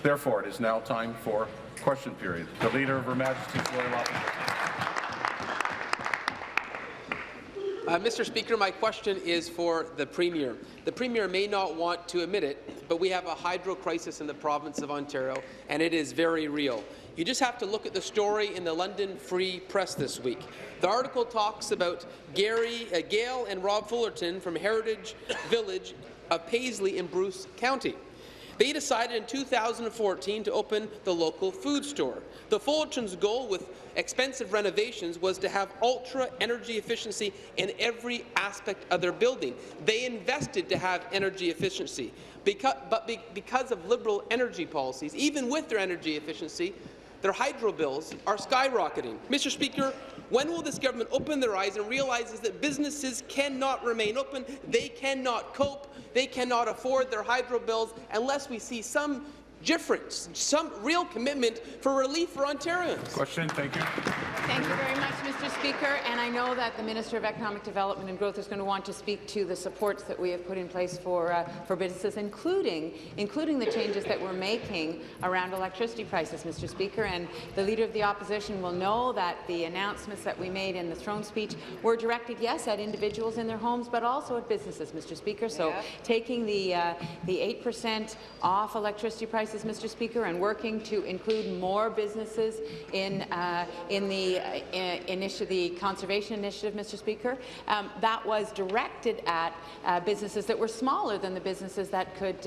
Therefore, it is now time for question period. The Leader of Her Majesty's Loyal Opposition. Mr. Speaker, my question is for the Premier. The Premier may not want to admit it, but we have a hydro crisis in the province of Ontario, and it is very real. You just have to look at the story in the London Free Press this week. The article talks about Gail and Rob Fullerton from Heritage Village of Paisley in Bruce County. They decided in 2014 to open the local food store. The Fullerton's goal with expensive renovations was to have ultra energy efficiency in every aspect of their building. They invested to have energy efficiency, because of Liberal energy policies, even with their energy efficiency, their hydro bills are skyrocketing. Mr. Speaker, when will this government open their eyes and realize that businesses cannot remain open, they cannot cope, they cannot afford their hydro bills unless we see some difference, some real commitment for relief for Ontarians? Question. Thank you. Thank you very much, Mr. Speaker. And I know that the Minister of Economic Development and Growth is going to want to speak to the supports that we have put in place for businesses, including the changes that we're making around electricity prices, Mr. Speaker. And the Leader of the Opposition will know that the announcements that we made in the throne speech were directed, yes, at individuals in their homes, but also at businesses, Mr. Speaker. So taking the 8% off electricity prices, Mr. Speaker, and working to include more businesses in the conservation initiative, Mr. Speaker, that was directed at businesses that were smaller than the businesses that could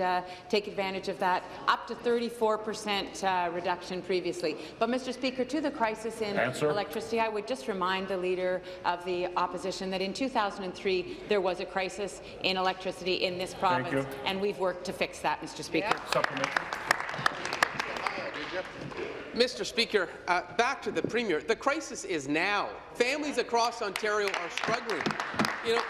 take advantage of that, up to 34% reduction previously. But, Mr. Speaker, to the crisis in electricity, I would just remind the Leader of the Opposition that in 2003 there was a crisis in electricity in this province, and we've worked to fix that, Mr. Speaker. Mr. Speaker, back to the Premier. The crisis is now. Families across Ontario are struggling. You know,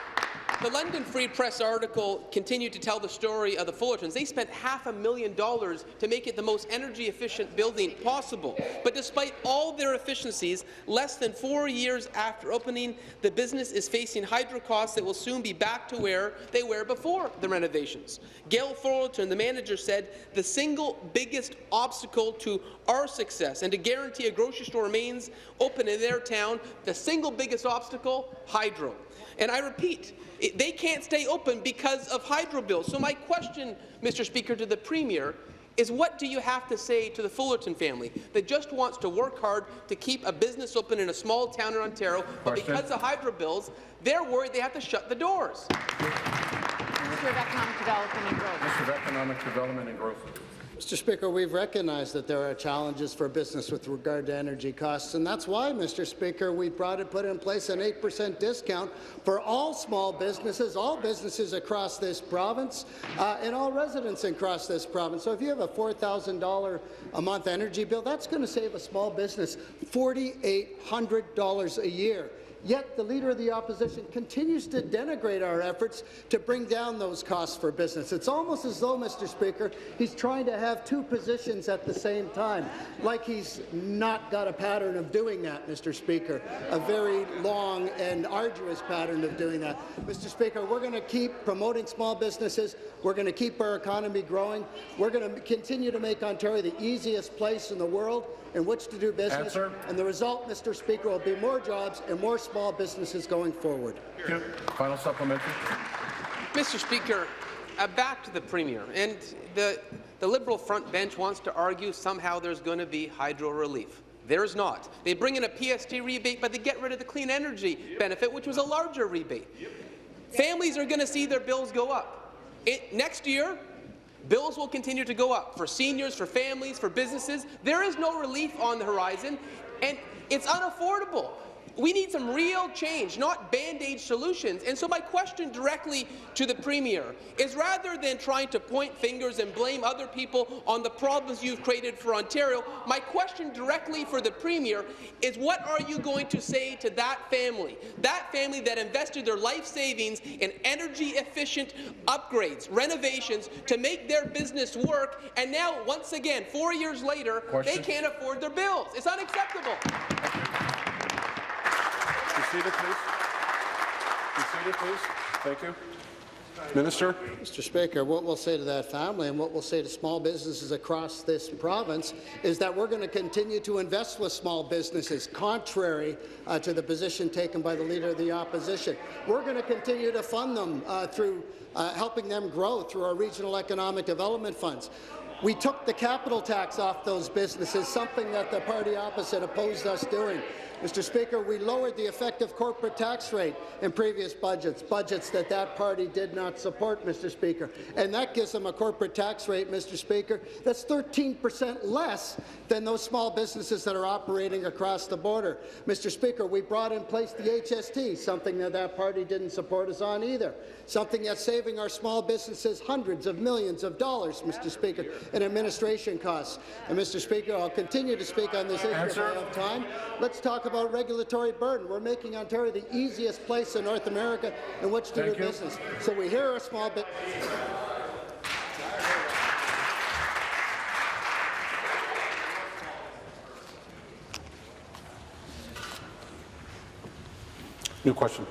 the London Free Press article continued to tell the story of the Fullertons. They spent $500,000 to make it the most energy-efficient building possible. But despite all their efficiencies, less than 4 years after opening, the business is facing hydro costs that will soon be back to where they were before the renovations. Gail Fullerton, the manager, said the single biggest obstacle to our success and to guarantee a grocery store remains open in their town, the single biggest obstacle, hydro. And I repeat, they can't stay open because of hydro bills. So my question, Mr. Speaker, to the Premier is, what do you have to say to the Fullerton family that just wants to work hard to keep a business open in a small town in Ontario, but because of hydro bills, they're worried they have to shut the doors? Minister of Economic Development and Growth. Minister of Economic Development and Growth. Mr. Speaker, we've recognized that there are challenges for business with regard to energy costs, and that's why, Mr. Speaker, we put in place an 8% discount for all small businesses, all businesses across this province, and all residents across this province. So if you have a $4,000 a month energy bill, that's going to save a small business $4,800 a year. Yet the Leader of the Opposition continues to denigrate our efforts to bring down those costs for business. It's almost as though, Mr. Speaker, he's trying to have two positions at the same time, like he's not got a pattern of doing that, Mr. Speaker, a very long and arduous pattern of doing that. Mr. Speaker, we're going to keep promoting small businesses. We're going to keep our economy growing. We're going to continue to make Ontario the easiest place in the world in which to do business. And the result, Mr. Speaker, will be more jobs and more small businesses going forward. Final supplementary. Mr. Speaker, back to the Premier. And the Liberal front bench wants to argue somehow there's going to be hydro relief. There is not. They bring in a PST rebate, but they get rid of the clean energy benefit, which was a larger rebate. Families are going to see their bills go up. Next year, bills will continue to go up for seniors, for families, for businesses. There is no relief on the horizon, and it's unaffordable. We need some real change, not Band-Aid solutions. And so my question directly to the Premier is, rather than trying to point fingers and blame other people on the problems you've created for Ontario, my question directly for the Premier is, what are you going to say to that family that invested their life savings in energy-efficient upgrades, renovations, to make their business work, and now, once again, 4 years later, they can't afford their bills? It's unacceptable. Be seated, please. Be seated, please. Thank you. Minister. Mr. Speaker, what we'll say to that family and what we'll say to small businesses across this province is that we're going to continue to invest with small businesses, contrary to the position taken by the Leader of the Opposition. We're going to continue to fund them through helping them grow through our regional economic development funds. We took the capital tax off those businesses, something that the party opposite opposed us doing. Mr. Speaker, we lowered the effective corporate tax rate in previous budgets that party did not support, Mr. Speaker. And that gives them a corporate tax rate, Mr. Speaker, that's 13% less than those small businesses that are operating across the border. Mr. Speaker, we brought in place the HST, something that party didn't support us on either, something that's saving our small businesses hundreds of millions of dollars, Mr. Speaker, in administration costs. And, Mr. Speaker, I'll continue to speak on this issue if I have time. Let's talk about regulatory burden. We're making Ontario the easiest place in North America in which to do business. So we hear a small bit. New question.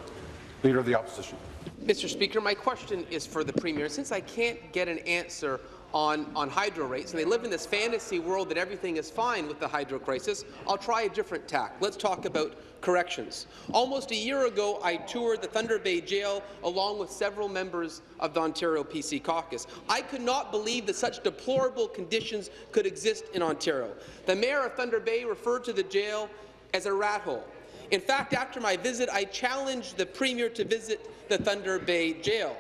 Leader of the Opposition. Mr. Speaker, my question is for the Premier. Since I can't get an answer on hydro rates, and they live in this fantasy world that everything is fine with the hydro crisis, I'll try a different tack. Let's talk about corrections. Almost a year ago, I toured the Thunder Bay Jail along with several members of the Ontario PC caucus. I could not believe that such deplorable conditions could exist in Ontario. The Mayor of Thunder Bay referred to the jail as a rat hole. In fact, after my visit, I challenged the Premier to visit the Thunder Bay Jail.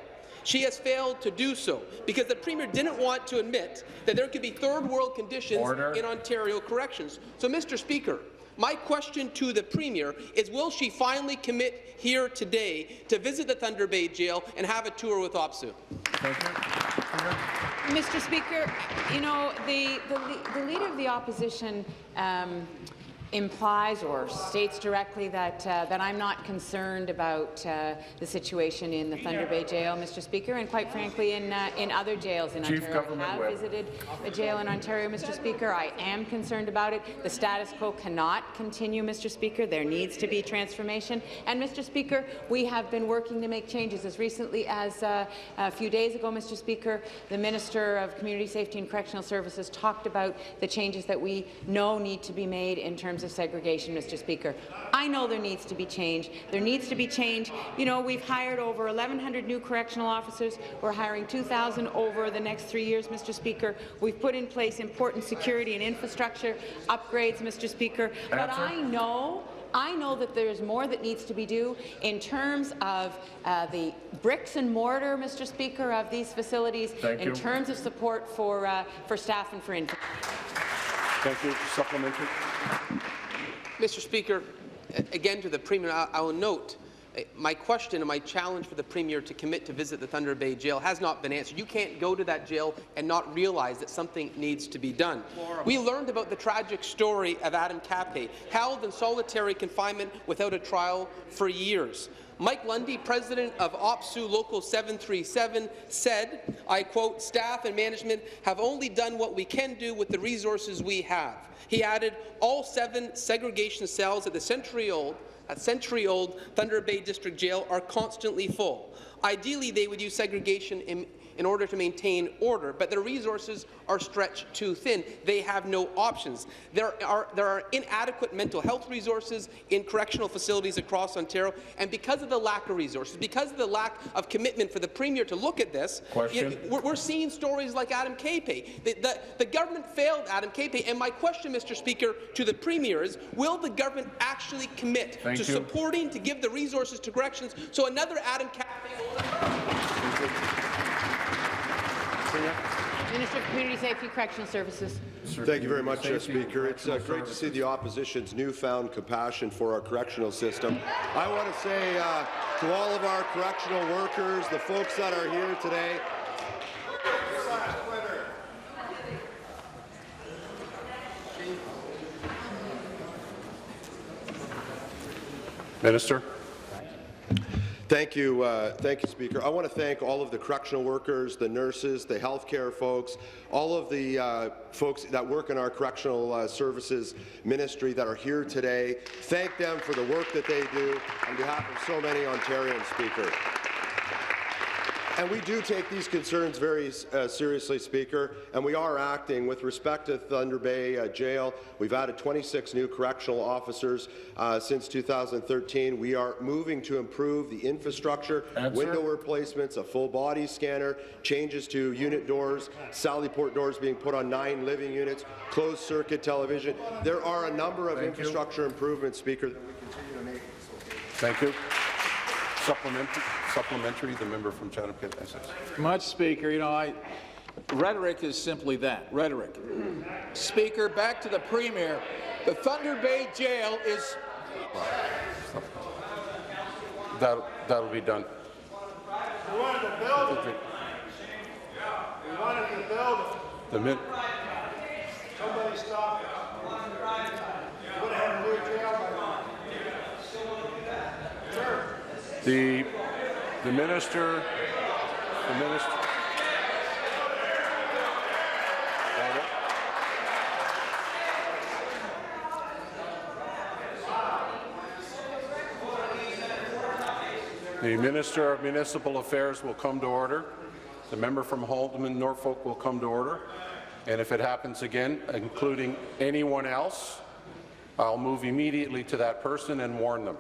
She has failed to do so because the Premier didn't want to admit that there could be third-world conditions in Ontario corrections. So, Mr. Speaker, my question to the Premier is, will she finally commit here today to visit the Thunder Bay Jail and have a tour with OPSEU? Thank you. Mr. Speaker, you know, the Leader of the Opposition implies or states directly that I'm not concerned about the situation in the Thunder Bay Jail, Mr. Speaker, and quite frankly in other jails in Ontario. I have visited a jail in Ontario, Mr. Speaker. I am concerned about it. The status quo cannot continue, Mr. Speaker. There needs to be transformation. And, Mr. Speaker, we have been working to make changes. As recently as a few days ago, Mr. Speaker, the Minister of Community Safety and Correctional Services talked about the changes that we know need to be made in terms of segregation, Mr. Speaker. I know there needs to be change. There needs to be change. You know, we've hired over 1,100 new correctional officers. We're hiring 2,000 over the next 3 years, Mr. Speaker. We've put in place important security and infrastructure upgrades, Mr. Speaker. But I know that there's more that needs to be done in terms of the bricks and mortar, Mr. Speaker, of these facilities, in terms of support for staff and for infant. Thank you. Supplementary. Mr. Speaker, again to the Premier, I will note my question and my challenge for the Premier to commit to visit the Thunder Bay Jail has not been answered. You can't go to that jail and not realize that something needs to be done. We learned about the tragic story of Adam Capay, held in solitary confinement without a trial for years. Mike Lundy, president of OPSEU Local 737, said, I quote, "Staff and management have only done what we can do with the resources we have." He added, all 7 segregation cells at the century-old Thunder Bay District Jail are constantly full. Ideally, they would use segregation in order to maintain order, but their resources are stretched too thin. They have no options. There are inadequate mental health resources in correctional facilities across Ontario, and because of the lack of resources, because of the lack of commitment for the Premier to look at this, we're seeing stories like Adam Capay. The government failed Adam Capay, and my question, Mr. Speaker, to the Premier is, will the government actually commit to supporting, to give the resources to corrections so another Adam Capay will Minister of Community Safety and Correctional Services. Thank you very much, Speaker. It's great to see the opposition's newfound compassion for our correctional system. I want to say to all of our correctional workers, the folks that are here today, Minister. Thank you, Speaker. I want to thank all of the correctional workers, the nurses, the healthcare folks, all of the folks that work in our correctional services ministry that are here today. Thank them for the work that they do on behalf of so many Ontarians, Speaker. And we do take these concerns very seriously, Speaker, and we are acting. With respect to Thunder Bay Jail, we've added 26 new correctional officers since 2013. We are moving to improve the infrastructure, window replacements, a full body scanner, changes to unit doors, Sally Port doors being put on 9 living units, closed circuit television. There are a number of infrastructure improvements, Speaker, that we continue to make. Thank you. Supplementary, the member from Chatham-Kent Essex. Much, Speaker. You know, rhetoric is simply that, rhetoric. Speaker, back to the Premier. The Thunder Bay Jail is... That'll be done. We wanted to build it. We wanted to build it. Somebody stop it. We would have had a new jail by now. Sure. The minister. The Minister of Municipal Affairs will come to order. The member from Haldeman Norfolk will come to order. And if it happens again, including anyone else, I'll move immediately to that person and warn them.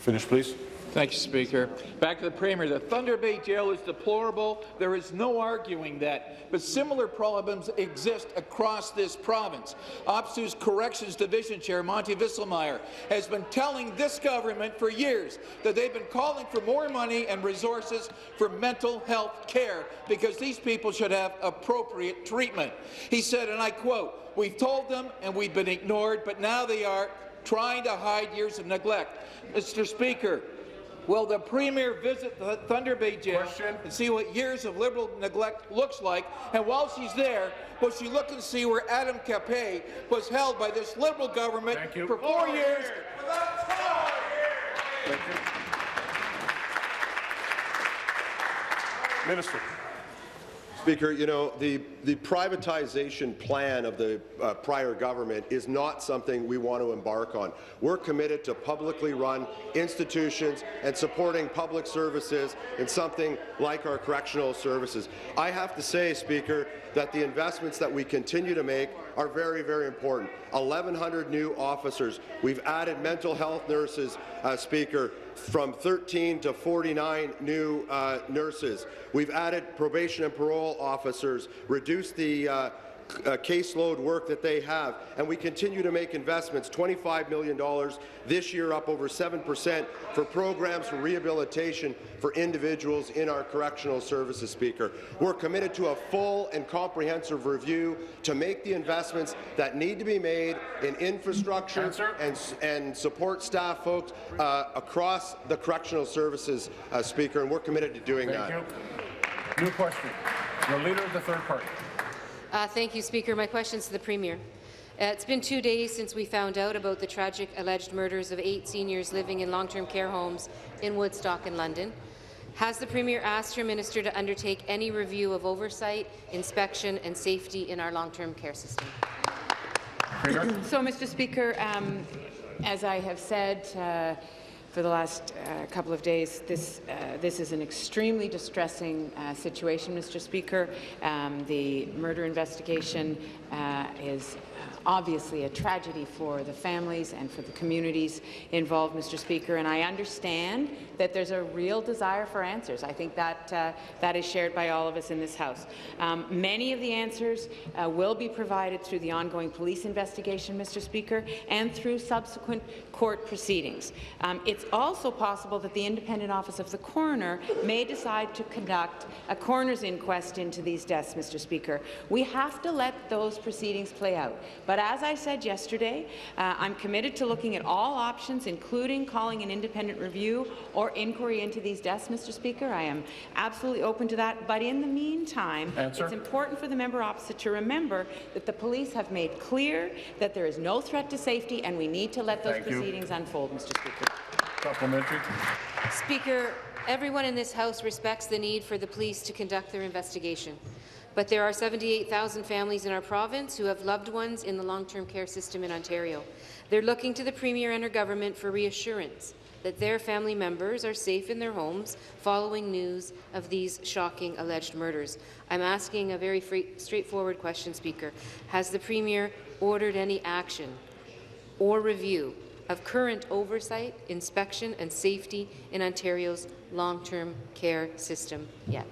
Finish, please. Thank you, Speaker. Back to the Premier. The Thunder Bay Jail is deplorable. There is no arguing that. But similar problems exist across this province. OPSEU's Corrections Division Chair, Monty Visselmeyer, has been telling this government for years that they've been calling for more money and resources for mental health care because these people should have appropriate treatment. He said, and I quote, "We've told them and we've been ignored, but now they are trying to hide years of neglect." Mr. Speaker, will the Premier visit the Thunder Bay Jail and see what years of Liberal neglect looks like? And while she's there, will she look and see where Adam Capet was held by this Liberal government for 4 years? Thank you. Minister. Speaker, you know, the privatization plan of the prior government is not something we want to embark on. We're committed to publicly run institutions and supporting public services in something like our correctional services. I have to say, Speaker, that the investments that we continue to make are very, very important. 1,100 new officers. We've added mental health nurses, Speaker, from 13 to 49 new nurses. We've added probation and parole officers, reduced the caseload work that they have, and we continue to make investments, $25 million this year, up over 7% for programs for rehabilitation for individuals in our correctional services, Speaker. We're committed to a full and comprehensive review to make the investments that need to be made in infrastructure and support staff folks across the correctional services, Speaker, and we're committed to doing that. Thank you. New question. The Leader of the Third Party. Thank you, Speaker. My question is to the Premier. It's been 2 days since we found out about the tragic alleged murders of 8 seniors living in long-term care homes in Woodstock and London. Has the Premier asked your minister to undertake any review of oversight, inspection and safety in our long-term care system? So, Mr. Speaker, as I have said for the last couple of days, this is an extremely distressing situation, Mr. Speaker. The murder investigation is obviously a tragedy for the families and for the communities involved, Mr. Speaker, and I understand that there's a real desire for answers. I think that that is shared by all of us in this House. Many of the answers will be provided through the ongoing police investigation, Mr. Speaker, and through subsequent court proceedings. It's also possible that the Independent Office of the Coroner may decide to conduct a coroner's inquest into these deaths, Mr. Speaker. We have to let those proceedings play out. But as I said yesterday, I'm committed to looking at all options, including calling an independent review or inquiry into these deaths, Mr. Speaker. I am absolutely open to that. But in the meantime, it's important for the member opposite to remember that the police have made clear that there is no threat to safety, and we need to let those proceedings unfold, Mr. Speaker. Supplementary. Speaker, everyone in this House respects the need for the police to conduct their investigation. But there are 78,000 families in our province who have loved ones in the long-term care system in Ontario. They're looking to the Premier and her government for reassurance that their family members are safe in their homes following news of these shocking alleged murders. I'm asking a very straightforward question, Speaker. Has the Premier ordered any action or review of current oversight, inspection and safety in Ontario's long-term care system yet?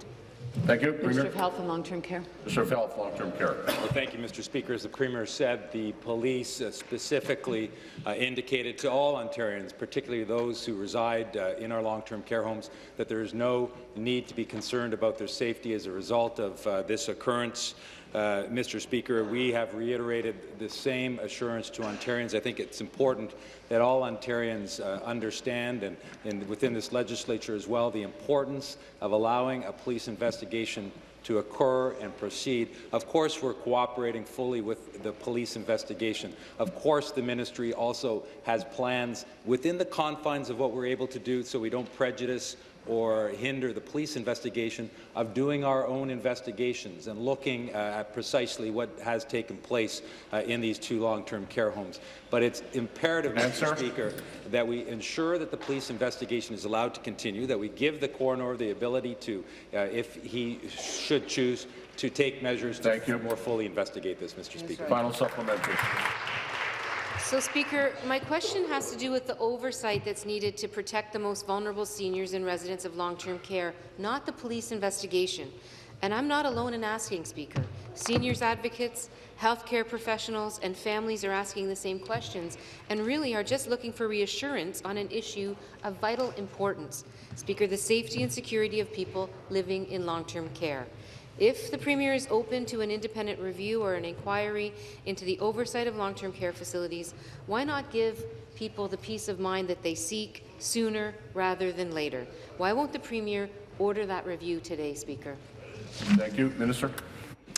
Thank you. Minister Premier. of Health and Long-Term Care. Minister of Health, Long-Term Care. Well, thank you, Mr. Speaker. As the Premier said, the police specifically indicated to all Ontarians, particularly those who reside in our long-term care homes, that there is no need to be concerned about their safety as a result of this occurrence. Mr. Speaker, we have reiterated the same assurance to Ontarians. I think it's important that all Ontarians understand, and within this legislature as well, the importance of allowing a police investigation to occur and proceed. Of course, we're cooperating fully with the police investigation. Of course, the ministry also has plans within the confines of what we're able to do so we don't prejudice or hinder the police investigation of doing our own investigations and looking at precisely what has taken place in these two long-term care homes. But it's imperative, Mr. Speaker, that we ensure that the police investigation is allowed to continue, that we give the coroner the ability to, if he should choose, to take measures to more fully investigate this, Mr. Speaker. Final supplementary. So, Speaker, my question has to do with the oversight that's needed to protect the most vulnerable seniors and residents of long-term care, not the police investigation. And I'm not alone in asking, Speaker. Seniors advocates, healthcare professionals and families are asking the same questions and really are just looking for reassurance on an issue of vital importance. Speaker, the safety and security of people living in long-term care. If the Premier is open to an independent review or an inquiry into the oversight of long-term care facilities, why not give people the peace of mind that they seek sooner rather than later? Why won't the Premier order that review today, Speaker? Thank you. Minister.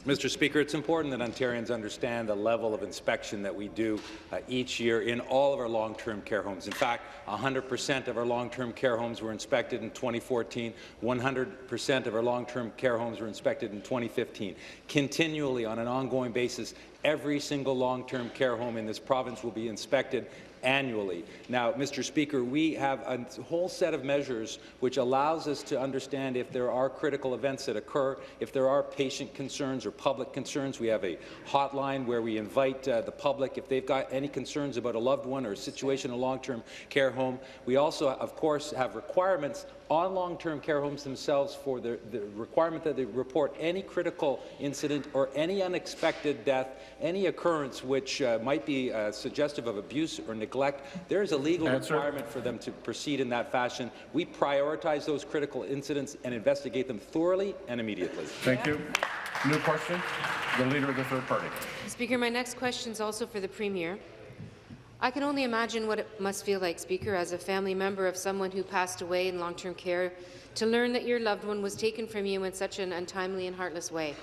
Mr. Speaker, it's important that Ontarians understand the level of inspection that we do each year in all of our long-term care homes. In fact, 100% of our long-term care homes were inspected in 2014. 100% of our long-term care homes were inspected in 2015. Continually, on an ongoing basis, every single long-term care home in this province will be inspected annually. Now, Mr. Speaker, we have a whole set of measures which allows us to understand if there are critical events that occur, if there are patient concerns or public concerns. We have a hotline where we invite the public if they've got any concerns about a loved one or a situation in a long-term care home. We also, of course, have requirements on long-term care homes themselves for the requirement that they report any critical incident or any unexpected death, any occurrence which might be suggestive of abuse or neglect. There is a legal requirement for them to proceed in that fashion. We prioritize those critical incidents and investigate them thoroughly and immediately. Thank you. New question. The Leader of the Third Party. Speaker, my next question is also for the Premier. I can only imagine what it must feel like, Speaker, as a family member of someone who passed away in long-term care, to learn that your loved one was taken from you in such an untimely and heartless way.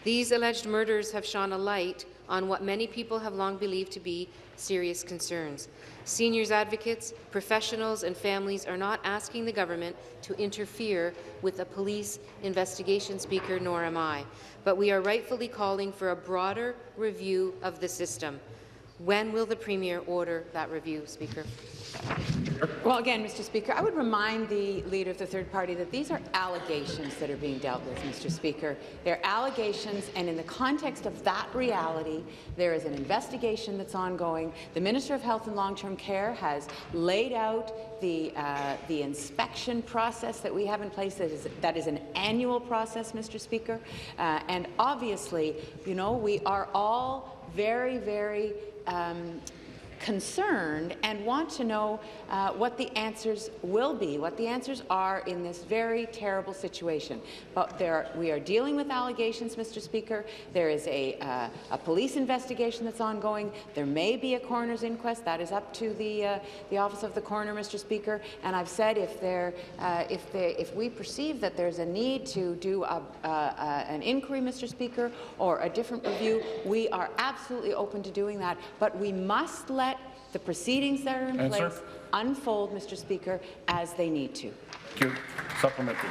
These alleged murders have shone a light on what many people have long believed to be serious concerns. Seniors advocates, professionals and families are not asking the government to interfere with a police investigation, Speaker, nor am I. But we are rightfully calling for a broader review of the system. When will the Premier order that review, Speaker? Well, again, Mr. Speaker, I would remind the Leader of the Third Party that these are allegations that are being dealt with, Mr. Speaker. They're allegations, and in the context of that reality, there is an investigation that's ongoing. The Minister of Health and Long-Term Care has laid out the inspection process that we have in place. That is an annual process, Mr. Speaker. And obviously, you know, we are all very, very concerned and want to know what the answers will be, what the answers are in this very terrible situation. But we are dealing with allegations, Mr. Speaker. There is a police investigation that's ongoing. There may be a coroner's inquest. That is up to the Office of the Coroner, Mr. Speaker. And I've said if we perceive that there's a need to do an inquiry, Mr. Speaker, or a different review, we are absolutely open to doing that. But we must let the proceedings that are in place unfold, Mr. Speaker, as they need to. Thank you. Supplementary.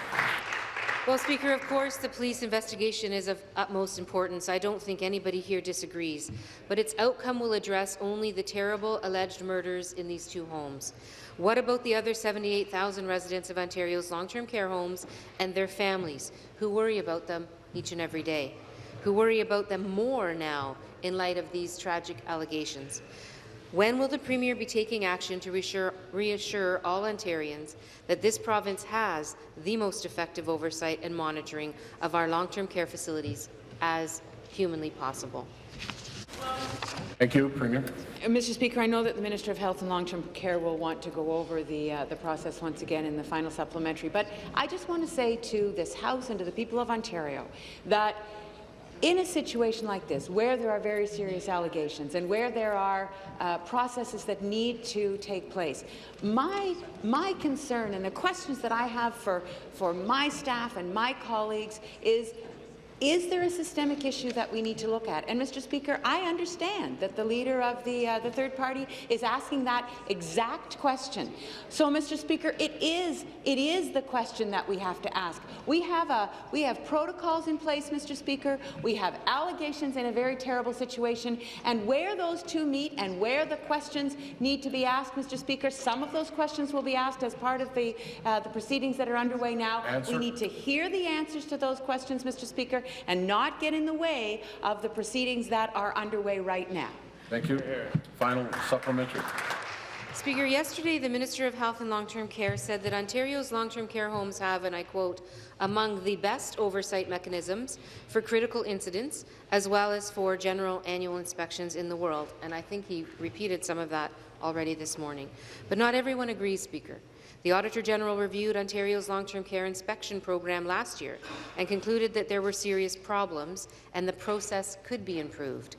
Well, Speaker, of course, the police investigation is of utmost importance. I don't think anybody here disagrees. But its outcome will address only the terrible alleged murders in these 2 homes. What about the other 78,000 residents of Ontario's long-term care homes and their families who worry about them each and every day, who worry about them more now in light of these tragic allegations? When will the Premier be taking action to reassure all Ontarians that this province has the most effective oversight and monitoring of our long-term care facilities as humanly possible? Thank you, Premier. Mr. Speaker, I know that the Minister of Health and Long-Term Care will want to go over the process once again in the final supplementary, but I just want to say to this House and to the people of Ontario that in a situation like this, where there are very serious allegations and where there are processes that need to take place, my concern and the questions that I have for my staff and my colleagues is there a systemic issue that we need to look at? And, Mr. Speaker, I understand that the leader of the third party is asking that exact question. So, Mr. Speaker, it is the question that we have to ask. We have protocols in place, Mr. Speaker. We have allegations in a very terrible situation, and where those two meet and where the questions need to be asked, Mr. Speaker, some of those questions will be asked as part of the proceedings that are underway now. Answer. We need to hear the answers to those questions, Mr. Speaker, and not get in the way of the proceedings that are underway right now. Thank you. Final supplementary. Speaker, yesterday the Minister of Health and Long-Term Care said that Ontario's long-term care homes have, and I quote, among the best oversight mechanisms for critical incidents as well as for general annual inspections in the world. And I think he repeated some of that already this morning. But not everyone agrees, Speaker. The Auditor General reviewed Ontario's long-term care inspection program last year and concluded that there were serious problems and the process could be improved.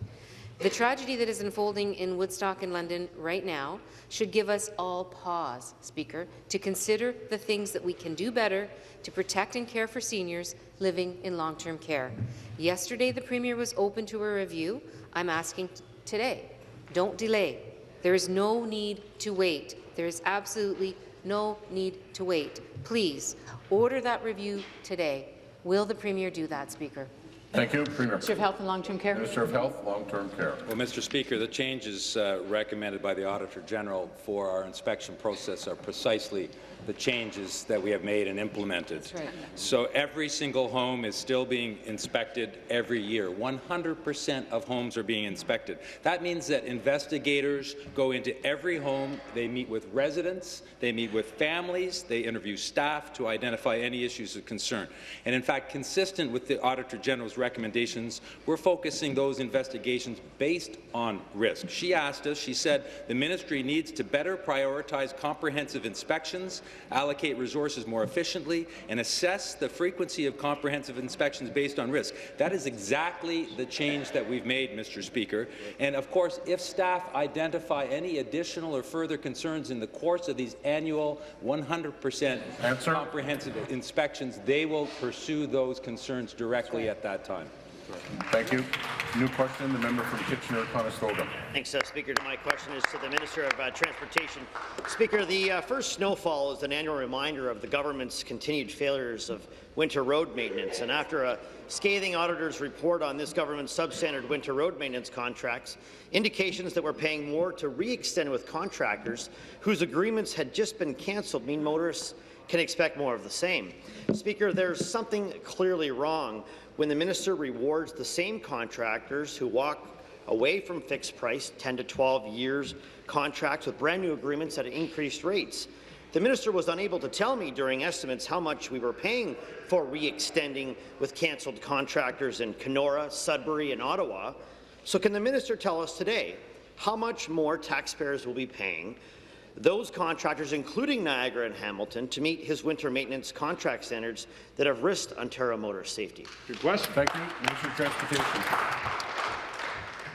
The tragedy that is unfolding in Woodstock and London right now should give us all pause, Speaker, to consider the things that we can do better to protect and care for seniors living in long-term care. Yesterday, the Premier was open to a review. I'm asking today, don't delay. There is no need to wait. There is absolutely no need to wait. Please, order that review today. Will the Premier do that, Speaker? Thank you, Premier. Minister of Health and Long-Term Care. Minister of Health, Long-Term Care. Well, Mr. Speaker, the changes recommended by the Auditor General for our inspection process are precisely the changes that we have made and implemented. That's right. So every single home is still being inspected every year. 100% of homes are being inspected. That means that investigators go into every home, they meet with residents, they meet with families, they interview staff to identify any issues of concern. And in fact, consistent with the Auditor General's recommendations, we're focusing those investigations based on risk. She asked us, she said, the ministry needs to better prioritize comprehensive inspections, allocate resources more efficiently, and assess the frequency of comprehensive inspections based on risk. That is exactly the change that we've made, Mr. Speaker. And of course, if staff identify any additional or further concerns in the course of these annual 100% comprehensive inspections, they will pursue those concerns directly at that time. Thank you. New question, the member from Kitchener-Conestoga. Thanks, Speaker. My question is to the Minister of Transportation. Speaker, the first snowfall is an annual reminder of the government's continued failures of winter road maintenance. And after a scathing auditor's report on this government's substandard winter road maintenance contracts, indications that we're paying more to re-extend with contractors whose agreements had just been cancelled mean motorists can expect more of the same. Speaker, there's something clearly wrong when the minister rewards the same contractors who walk away from fixed-price 10 to 12 years contracts with brand-new agreements at increased rates. The minister was unable to tell me during estimates how much we were paying for re-extending with cancelled contractors in Kenora, Sudbury, and Ottawa. So can the minister tell us today how much more taxpayers will be paying those contractors, including Niagara and Hamilton, to meet his winter maintenance contract standards that have risked Ontario motorist safety? Good question. Thank you. Minister of Transportation.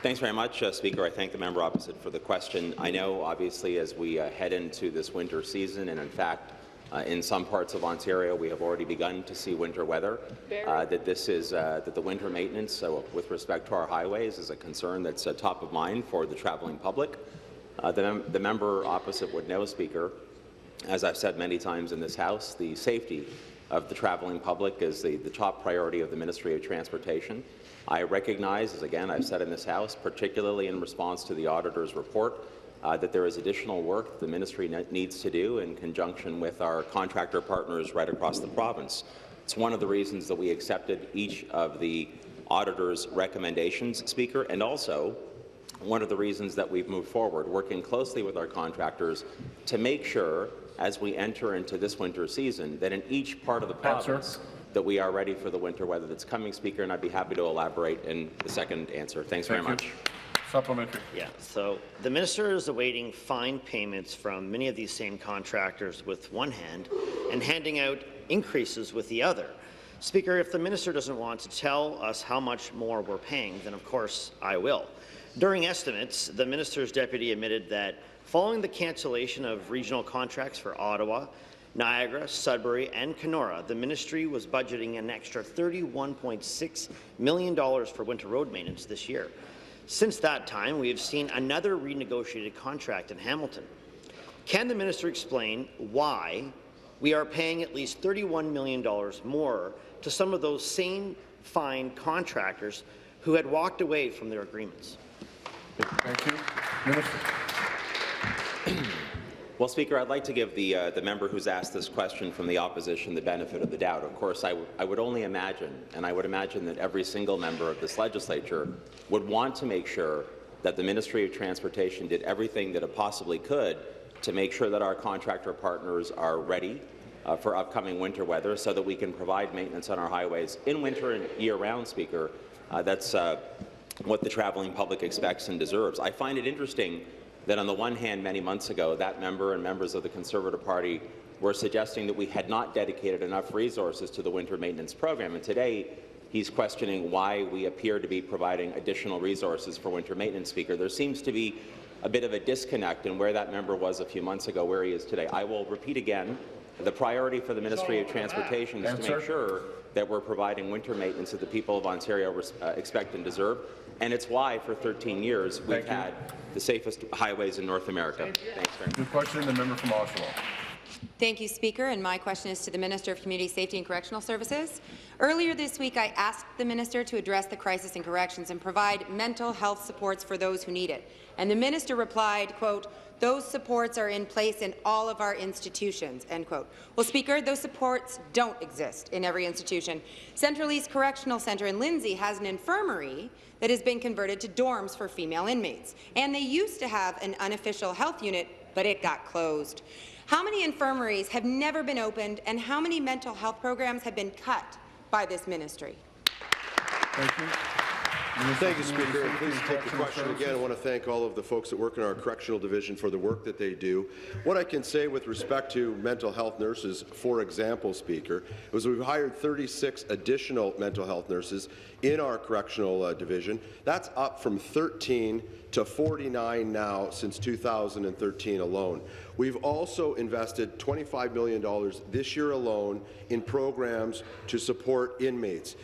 Thanks very much, Speaker. I thank the member opposite for the question. I know, obviously, as we head into this winter season, and in fact, in some parts of Ontario, we have already begun to see winter weather. That the winter maintenance, with respect to our highways, is a concern that's top of mind for the travelling public. The member opposite would know, Speaker, as I've said many times in this House, the safety of the traveling public is the top priority of the Ministry of Transportation. I recognize, as again I've said in this House, particularly in response to the Auditor's report, that there is additional work the Ministry needs to do in conjunction with our contractor partners right across the province. It's one of the reasons that we accepted each of the Auditor's recommendations, Speaker, and also one of the reasons that we've moved forward, working closely with our contractors to make sure, as we enter into this winter season, that in each part of the province that we are ready for the winter weather that's coming, Speaker, and I'd be happy to elaborate in the second answer. Thanks very much. Supplementary. Yeah, so the minister is awaiting fine payments from many of these same contractors with one hand and handing out increases with the other. Speaker, if the minister doesn't want to tell us how much more we're paying, then of course I will. During estimates, the minister's deputy admitted that following the cancellation of regional contracts for Ottawa, Niagara, Sudbury and Kenora, the ministry was budgeting an extra $31.6 million for winter road maintenance this year. Since that time, we have seen another renegotiated contract in Hamilton. Can the minister explain why we are paying at least $31 million more to some of those same fine contractors who had walked away from their agreements? Thank you. Minister. Well, Speaker, I'd like to give the member who's asked this question from the opposition the benefit of the doubt. Of course, I would only imagine, and I would imagine that every single member of this legislature would want to make sure that the Ministry of Transportation did everything that it possibly could to make sure that our contractor partners are ready for upcoming winter weather so that we can provide maintenance on our highways in winter and year-round, Speaker. That's what the traveling public expects and deserves. I find it interesting that on the one hand, many months ago, that member and members of the Conservative Party were suggesting that we had not dedicated enough resources to the winter maintenance program, and today he's questioning why we appear to be providing additional resources for winter maintenance, Speaker. There seems to be a bit of a disconnect in where that member was a few months ago, where he is today. I will repeat again, the priority for the Ministry of Transportation is to make sure that we're providing winter maintenance that the people of Ontario expect and deserve. And it's why, for 13 years, we've had the safest highways in North America. Thanks very much. New question, the member from Oshawa. Thank you, Speaker, and my question is to the Minister of Community Safety and Correctional Services. Earlier this week, I asked the Minister to address the crisis in corrections and provide mental health supports for those who need it. And the Minister replied, quote, "Those supports are in place in all of our institutions," end quote. Well, Speaker, those supports don't exist in every institution. Central East Correctional Centre in Lindsay has an infirmary that has been converted to dorms for female inmates. And they used to have an unofficial health unit, but it got closed. How many infirmaries have never been opened, and how many mental health programs have been cut by this ministry? Thank you. Thank you, Speaker. And please take the question again. I want to thank all of the folks that work in our correctional division for the work that they do. What I can say with respect to mental health nurses, for example, Speaker, was we've hired 36 additional mental health nurses in our correctional division. That's up from 13 to 49 now since 2013 alone. We've also invested $25 million this year alone in programs to support inmates,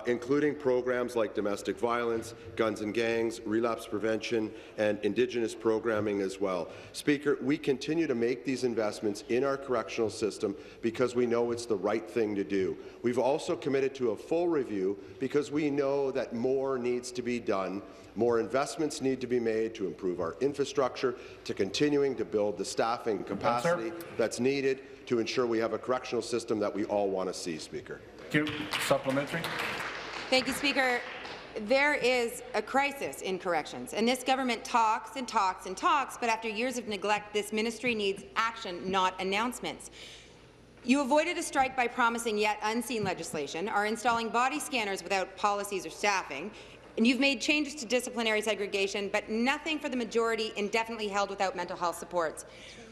including programs like domestic violence, guns and gangs, relapse prevention, and Indigenous programming as well. Speaker, we continue to make these investments in our correctional system because we know it's the right thing to do. We've also committed to a full review because we know that more needs to be done. More investments need to be made to improve our infrastructure, to continuing to build the staffing capacity that's needed to ensure we have a correctional system that we all want to see, Speaker. Thank you. Supplementary. Thank you, Speaker. There is a crisis in corrections, and this government talks and talks and talks, but after years of neglect, this ministry needs action, not announcements. You avoided a strike by promising yet unseen legislation, are installing body scanners without policies or staffing, and you've made changes to disciplinary segregation, but nothing for the majority indefinitely held without mental health supports.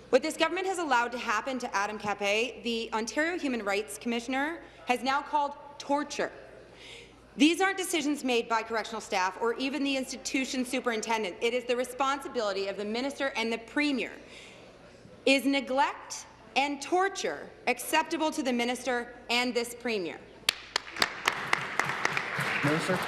What this government has allowed to happen to Adam Capet, the Ontario Human Rights Commissioner, has now called torture. These aren't decisions made by correctional staff or even the institution superintendent. It is the responsibility of the minister and the premier. Is neglect and torture acceptable to the minister and this premier? Minister.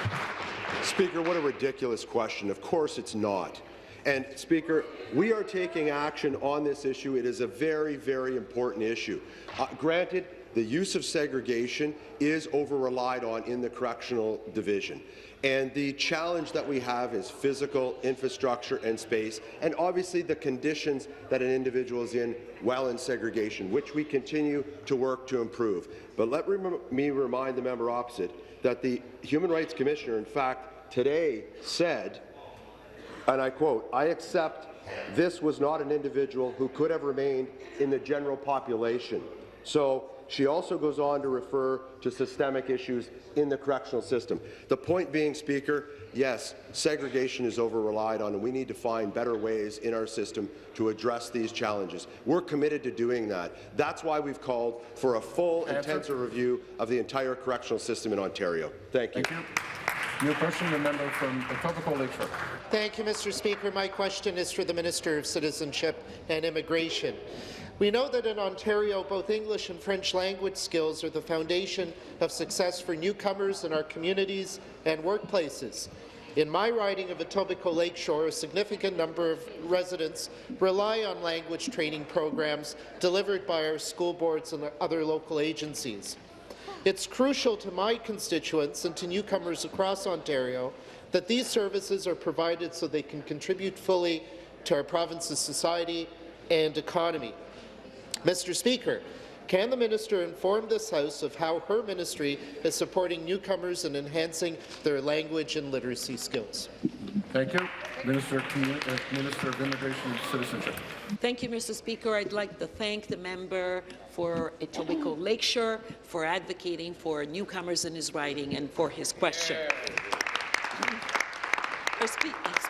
Speaker, what a ridiculous question. Of course it's not. And, Speaker, we are taking action on this issue. It is a very, very important issue. Granted, the use of segregation is over-relied on in the correctional division. And the challenge that we have is physical infrastructure and space, and obviously the conditions that an individual is in while in segregation, which we continue to work to improve. But let me remind the member opposite that the Human Rights Commissioner, in fact, today said, and I quote, "I accept this was not an individual who could have remained in the general population." So she also goes on to refer to systemic issues in the correctional system. The point being, Speaker, yes, segregation is over-relied on, and we need to find better ways in our system to address these challenges. We're committed to doing that. That's why we've called for a full, intensive review of the entire correctional system in Ontario. Thank you. Thank you. New question, the member from Etobicoke Lakeshore. Thank you, Mr. Speaker. My question is for the Minister of Citizenship and Immigration. We know that in Ontario, both English and French language skills are the foundation of success for newcomers in our communities and workplaces. In my riding of Etobicoke Lakeshore, a significant number of residents rely on language training programs delivered by our school boards and other local agencies. It's crucial to my constituents and to newcomers across Ontario that these services are provided so they can contribute fully to our province's society and economy. Mr. Speaker, can the minister inform this House of how her ministry is supporting newcomers and enhancing their language and literacy skills? Thank you. Minister of Immigration and Citizenship. Thank you, Mr. Speaker. I'd like to thank the member for Etobicoke Lakeshore for advocating for newcomers in his riding and for his question.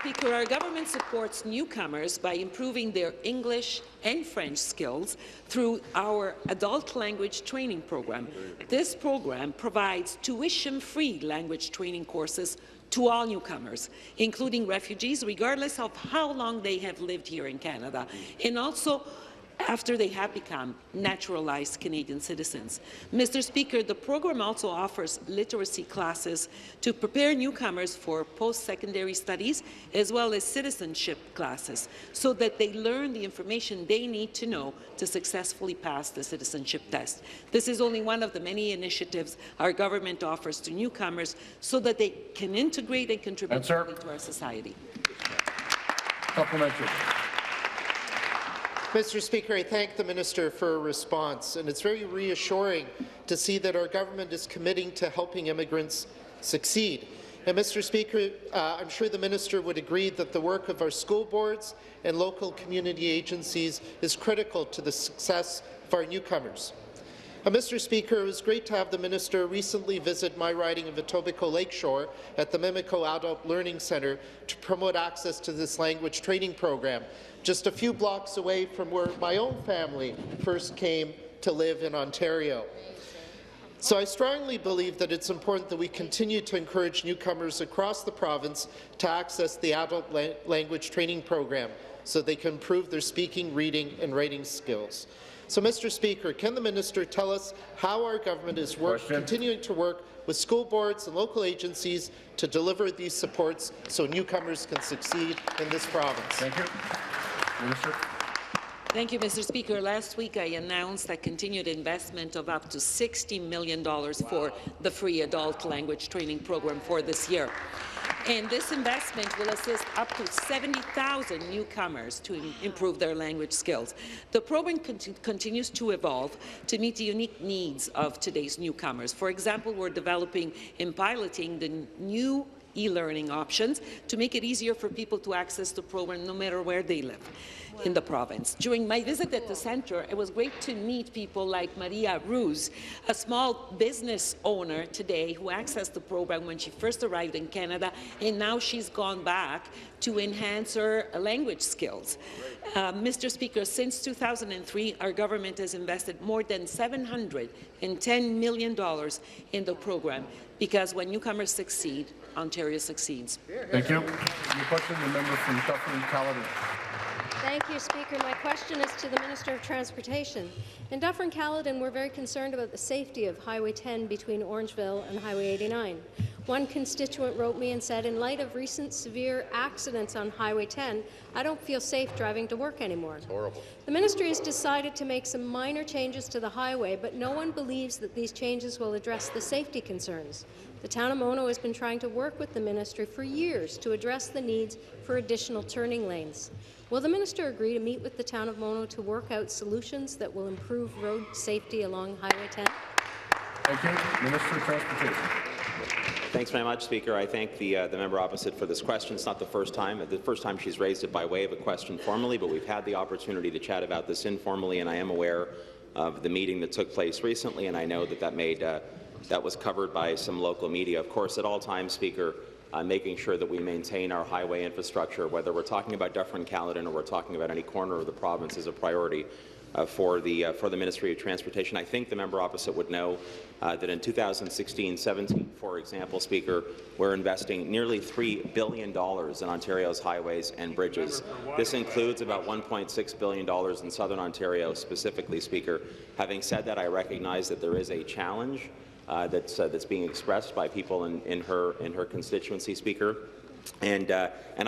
Speaker, our government supports newcomers by improving their English and French skills through our adult language training program. This program provides tuition-free language training courses to all newcomers, including refugees, regardless of how long they have lived here in Canada, and also after they have become naturalized Canadian citizens. Mr. Speaker, the program also offers literacy classes to prepare newcomers for post-secondary studies as well as citizenship classes so that they learn the information they need to know to successfully pass the citizenship test. This is only one of the many initiatives our government offers to newcomers so that they can integrate and contribute to our society. Supplementary. Mr. Speaker, I thank the minister for a response, and it's very reassuring to see that our government is committing to helping immigrants succeed. And Mr. Speaker, I'm sure the minister would agree that the work of our school boards and local community agencies is critical to the success of our newcomers. Mr. Speaker, it was great to have the minister recently visit my riding of Etobicoke Lakeshore at the Mimico Adult Learning Centre to promote access to this language training program, just a few blocks away from where my own family first came to live in Ontario. So I strongly believe that it's important that we continue to encourage newcomers across the province to access the adult language training program so they can improve their speaking, reading and writing skills. So, Mr. Speaker, can the minister tell us how our government is continuing to work with school boards and local agencies to deliver these supports so newcomers can succeed in this province? Thank you. Minister. Thank you, Mr. Speaker. Last week, I announced a continued investment of up to $60 million for the free adult language training program for this year. And this investment will assist up to 70,000 newcomers to improve their language skills. The program continues to evolve to meet the unique needs of today's newcomers. For example, we're developing and piloting the new e-learning options to make it easier for people to access the program no matter where they live in the province. During my visit at the centre, it was great to meet people like Maria Ruz, a small business owner today who accessed the program when she first arrived in Canada, and now she's gone back to enhance her language skills. Mr. Speaker, since 2003, our government has invested more than $710 million in the program, because when newcomers succeed, Ontario succeeds. Thank you. Your question, the member from Dufferin-Caledon. Thank you, Speaker. My question is to the Minister of Transportation. In Dufferin-Caledon, we're very concerned about the safety of Highway 10 between Orangeville and Highway 89. One constituent wrote me and said, in light of recent severe accidents on Highway 10, I don't feel safe driving to work anymore. It's horrible. The ministry has decided to make some minor changes to the highway, but no one believes that these changes will address the safety concerns. The town of Mono has been trying to work with the ministry for years to address the needs for additional turning lanes. Will the minister agree to meet with the town of Mono to work out solutions that will improve road safety along Highway 10? Thank you. Minister of Transportation. Thanks very much, Speaker. I thank the member opposite for this question. It's not the first time. The first time she's raised it by way of a question formally, but we've had the opportunity to chat about this informally, and I am aware of the meeting that took place recently, and I know that that was covered by some local media. Of course, at all times, Speaker, making sure that we maintain our highway infrastructure, whether we're talking about Dufferin-Caledon or we're talking about any corner of the province, is a priority for the Ministry of Transportation. I think the member opposite would know that in 2016-17, for example, Speaker, we're investing nearly $3 billion in Ontario's highways and bridges. This includes about $1.6 billion in Southern Ontario specifically, Speaker. Having said that, I recognize that there is a challenge that's being expressed by people in her constituency, Speaker. And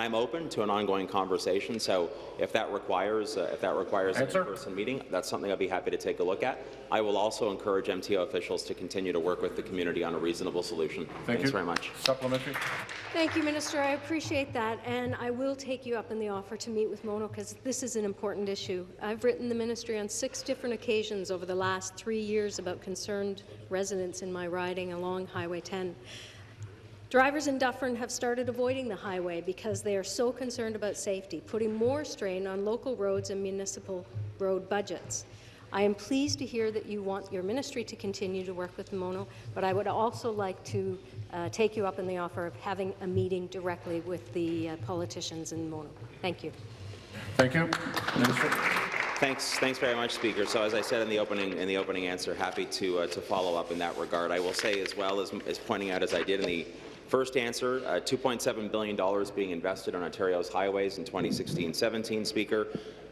I'm open to an ongoing conversation. So if that requires an in-person meeting, that's something I'd be happy to take a look at. I will also encourage MTO officials to continue to work with the community on a reasonable solution. Thanks very much. Supplementary. Thank you, Minister. I appreciate that, and I will take you up on the offer to meet with Mono because this is an important issue. I've written the ministry on 6 different occasions over the last 3 years about concerned residents in my riding along Highway 10. Drivers in Dufferin have started avoiding the highway because they are so concerned about safety, putting more strain on local roads and municipal road budgets. I am pleased to hear that you want your ministry to continue to work with Mono, but I would also like to take you up on the offer of having a meeting directly with the politicians in Mono. Thank you. Thank you. Minister. Thanks very much, Speaker. So as I said in the opening answer, happy to follow up in that regard. I will say as well as pointing out as I did in the first answer, $2.7 billion being invested on Ontario's highways in 2016-17, Speaker.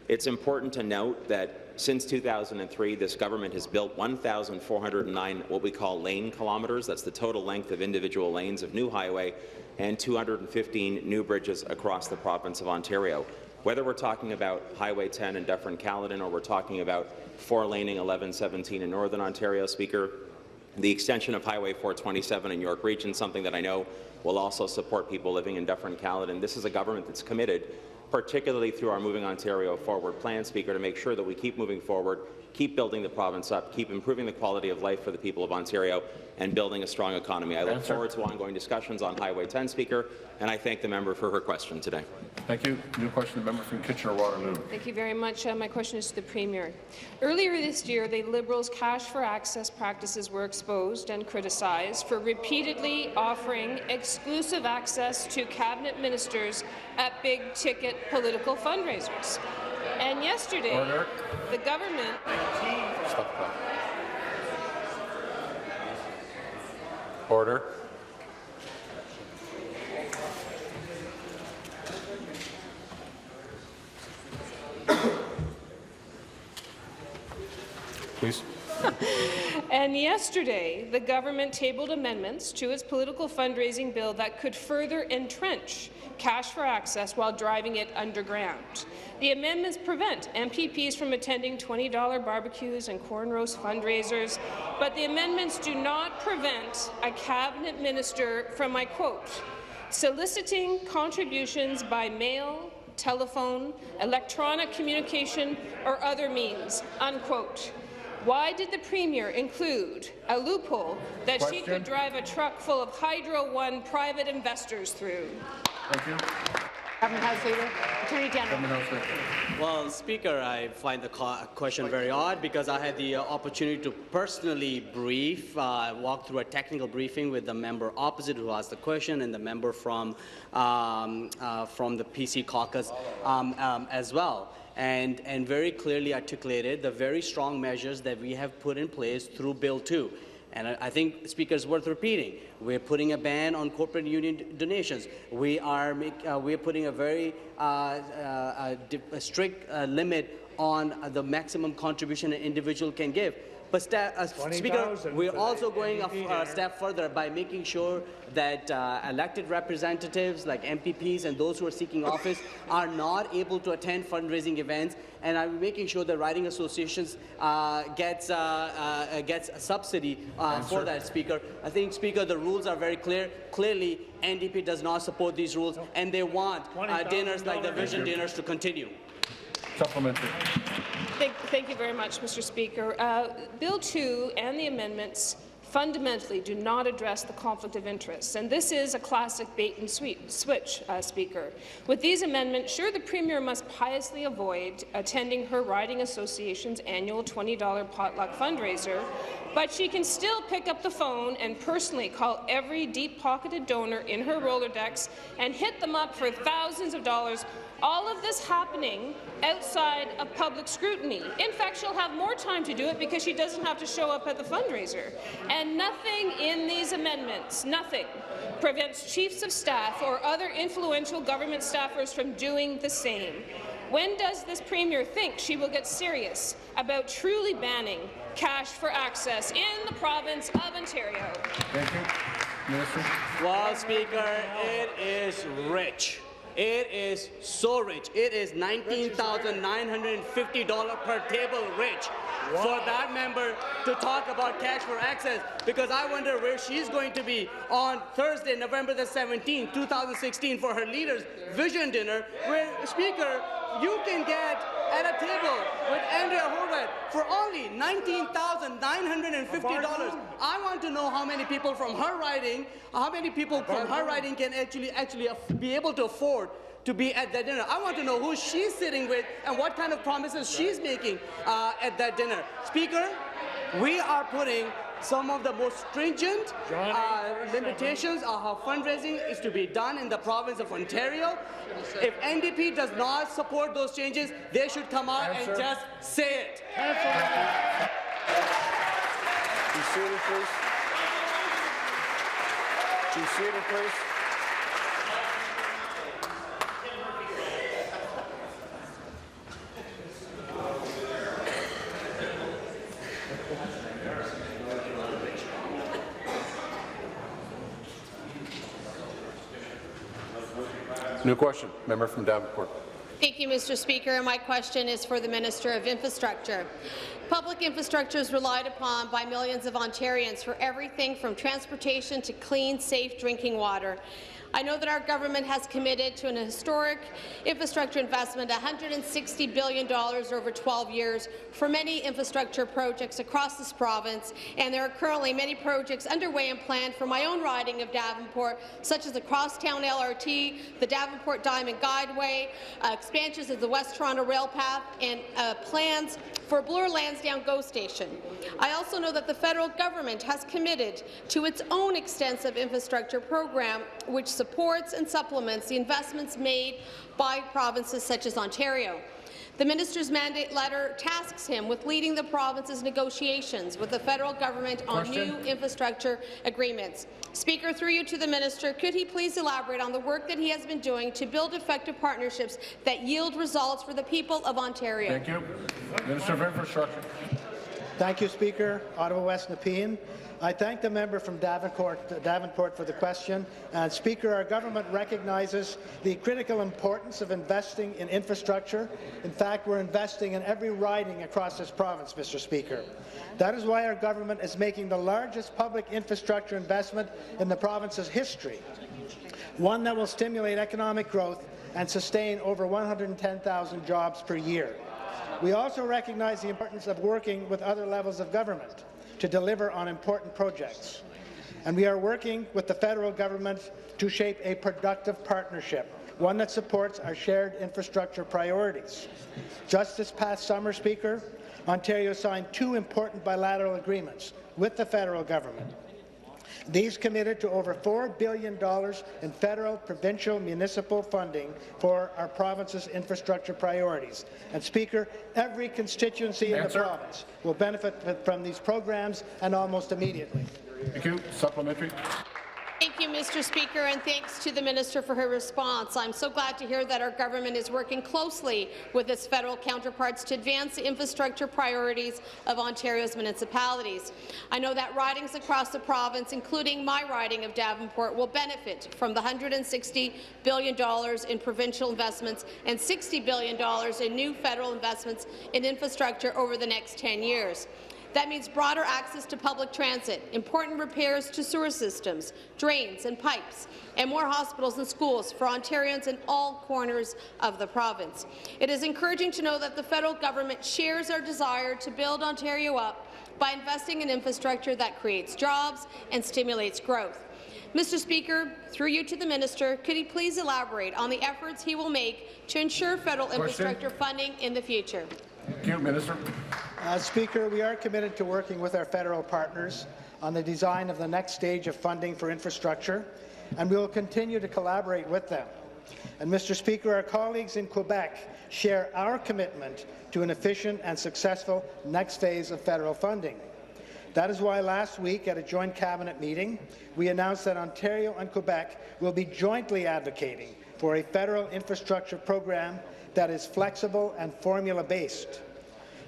It's important to note that since 2003, this government has built 1,409 what we call lane kilometres. That's the total length of individual lanes of new highway, and 215 new bridges across the province of Ontario. Whether we're talking about Highway 10 in Dufferin-Caledon or we're talking about 4-laning 1117 in Northern Ontario, Speaker, the extension of Highway 427 in York Region, something that I know will also support people living in Dufferin-Caledon. This is a government that's committed, particularly through our Moving Ontario Forward plan, Speaker, to make sure that we keep moving forward, keep building the province up, keep improving the quality of life for the people of Ontario, and building a strong economy. I look forward to ongoing discussions on Highway 10, Speaker, and I thank the member for her question today. Thank you. New question, the member from Kitchener-Waterloo. Thank you very much. My question is to the Premier. Earlier this year, the Liberals' cash for access practices were exposed and criticized for repeatedly offering exclusive access to cabinet ministers at big-ticket political fundraisers. And yesterday, the government... Stop that. Order. Please. And yesterday, the government tabled amendments to its political fundraising bill that could further entrench cash for access while driving it underground. The amendments prevent MPPs from attending $20 barbecues and corn roast fundraisers, but the amendments do not prevent a cabinet minister from, I quote, soliciting contributions by mail, telephone, electronic communication, or other means, unquote. Why did the Premier include a loophole that she could drive a truck full of Hydro One private investors through? Thank you. House Leader, Attorney General. Well, Speaker, I find the question very odd because I had the opportunity to personally walk through a technical briefing with the member opposite who asked the question and the member from the PC caucus as well. And very clearly articulated the very strong measures that we have put in place through Bill 2. And I think, Speaker, it's worth repeating. We're putting a ban on corporate union donations. We are putting a very strict limit on the maximum contribution an individual can give. But Speaker, we're also going a step further by making sure that elected representatives like MPPs and those who are seeking office are not able to attend fundraising events, and I'm making sure that riding associations gets a subsidy for that, Speaker. I think, Speaker, the rules are very clear. Clearly, NDP does not support these rules, and they want dinners like the Vision dinners to continue. Supplementary. Thank you very much, Mr. Speaker. Bill 2 and the amendments fundamentally do not address the conflict of interest, and this is a classic bait and switch, Speaker. With these amendments, sure, the Premier must piously avoid attending her riding association's annual $20 potluck fundraiser, but she can still pick up the phone and personally call every deep-pocketed donor in her Rolodex and hit them up for thousands of dollars. All of this happening outside of public scrutiny. In fact, she'll have more time to do it because she doesn't have to show up at the fundraiser. And nothing in these amendments, nothing, prevents chiefs of staff or other influential government staffers from doing the same. When does this Premier think she will get serious about truly banning cash for access in the province of Ontario? Thank you. Minister. Well, Speaker, it is rich. It is so rich. It is $19,950 per table rich for that member to talk about cash for access, because I wonder where she's going to be on Thursday, November the 17th, 2016, for her Leaders Vision dinner, where, Speaker, you can get at a table with Andrea Horwath for only $19,950. I want to know how many people from her riding, can actually be able to afford to be at that dinner. I want to know who she's sitting with and what kind of promises she's making at that dinner. Speaker, we are putting some of the most stringent limitations of how fundraising is to be done in the province of Ontario. If NDP does not support those changes, they should come out and just say it. Be seated, please. Be seated, please. New question. Member from Davenport. Thank you, Mr. Speaker. And my question is for the Minister of Infrastructure. Public infrastructure is relied upon by millions of Ontarians for everything from transportation to clean, safe drinking water. I know that our government has committed to an historic infrastructure investment, $160 billion over 12 years for many infrastructure projects across this province, and there are currently many projects underway and planned for my own riding of Davenport, such as the Crosstown LRT, the Davenport Diamond Guideway, expansions of the West Toronto Rail Path, and plans for Bloor Lansdowne GO Station. I also know that the federal government has committed to its own extensive infrastructure program, which supports and supplements the investments made by provinces such as Ontario. The minister's mandate letter tasks him with leading the province's negotiations with the federal government on new infrastructure agreements. Speaker, through you to the minister, could he please elaborate on the work that he has been doing to build effective partnerships that yield results for the people of Ontario? Thank you. Minister of Infrastructure. Thank you, Speaker. Ottawa West Nepean. I thank the member from Davenport for the question. And Speaker, our government recognizes the critical importance of investing in infrastructure. In fact, we're investing in every riding across this province, Mr. Speaker. That is why our government is making the largest public infrastructure investment in the province's history, one that will stimulate economic growth and sustain over 110,000 jobs per year. We also recognize the importance of working with other levels of government to deliver on important projects. And we are working with the federal government to shape a productive partnership, one that supports our shared infrastructure priorities. Just this past summer, Speaker, Ontario signed 2 important bilateral agreements with the federal government. These committed to over $4 billion in federal, provincial, municipal funding for our province's infrastructure priorities. And, Speaker, every constituency in the province will benefit from these programs, and almost immediately. Thank you. Supplementary. Thank you, Mr. Speaker, and thanks to the Minister for her response. I'm so glad to hear that our government is working closely with its federal counterparts to advance the infrastructure priorities of Ontario's municipalities. I know that ridings across the province, including my riding of Davenport, will benefit from the $160 billion in provincial investments and $60 billion in new federal investments in infrastructure over the next 10 years. That means broader access to public transit, important repairs to sewer systems, drains and pipes, and more hospitals and schools for Ontarians in all corners of the province. It is encouraging to know that the federal government shares our desire to build Ontario up by investing in infrastructure that creates jobs and stimulates growth. Mr. Speaker, through you to the Minister, could he please elaborate on the efforts he will make to ensure federal infrastructure funding in the future? Thank you, Minister. Speaker, we are committed to working with our federal partners on the design of the next stage of funding for infrastructure, and we will continue to collaborate with them. And Mr. Speaker, our colleagues in Quebec share our commitment to an efficient and successful next phase of federal funding. That is why last week at a joint cabinet meeting, we announced that Ontario and Quebec will be jointly advocating for a federal infrastructure program that is flexible and formula-based.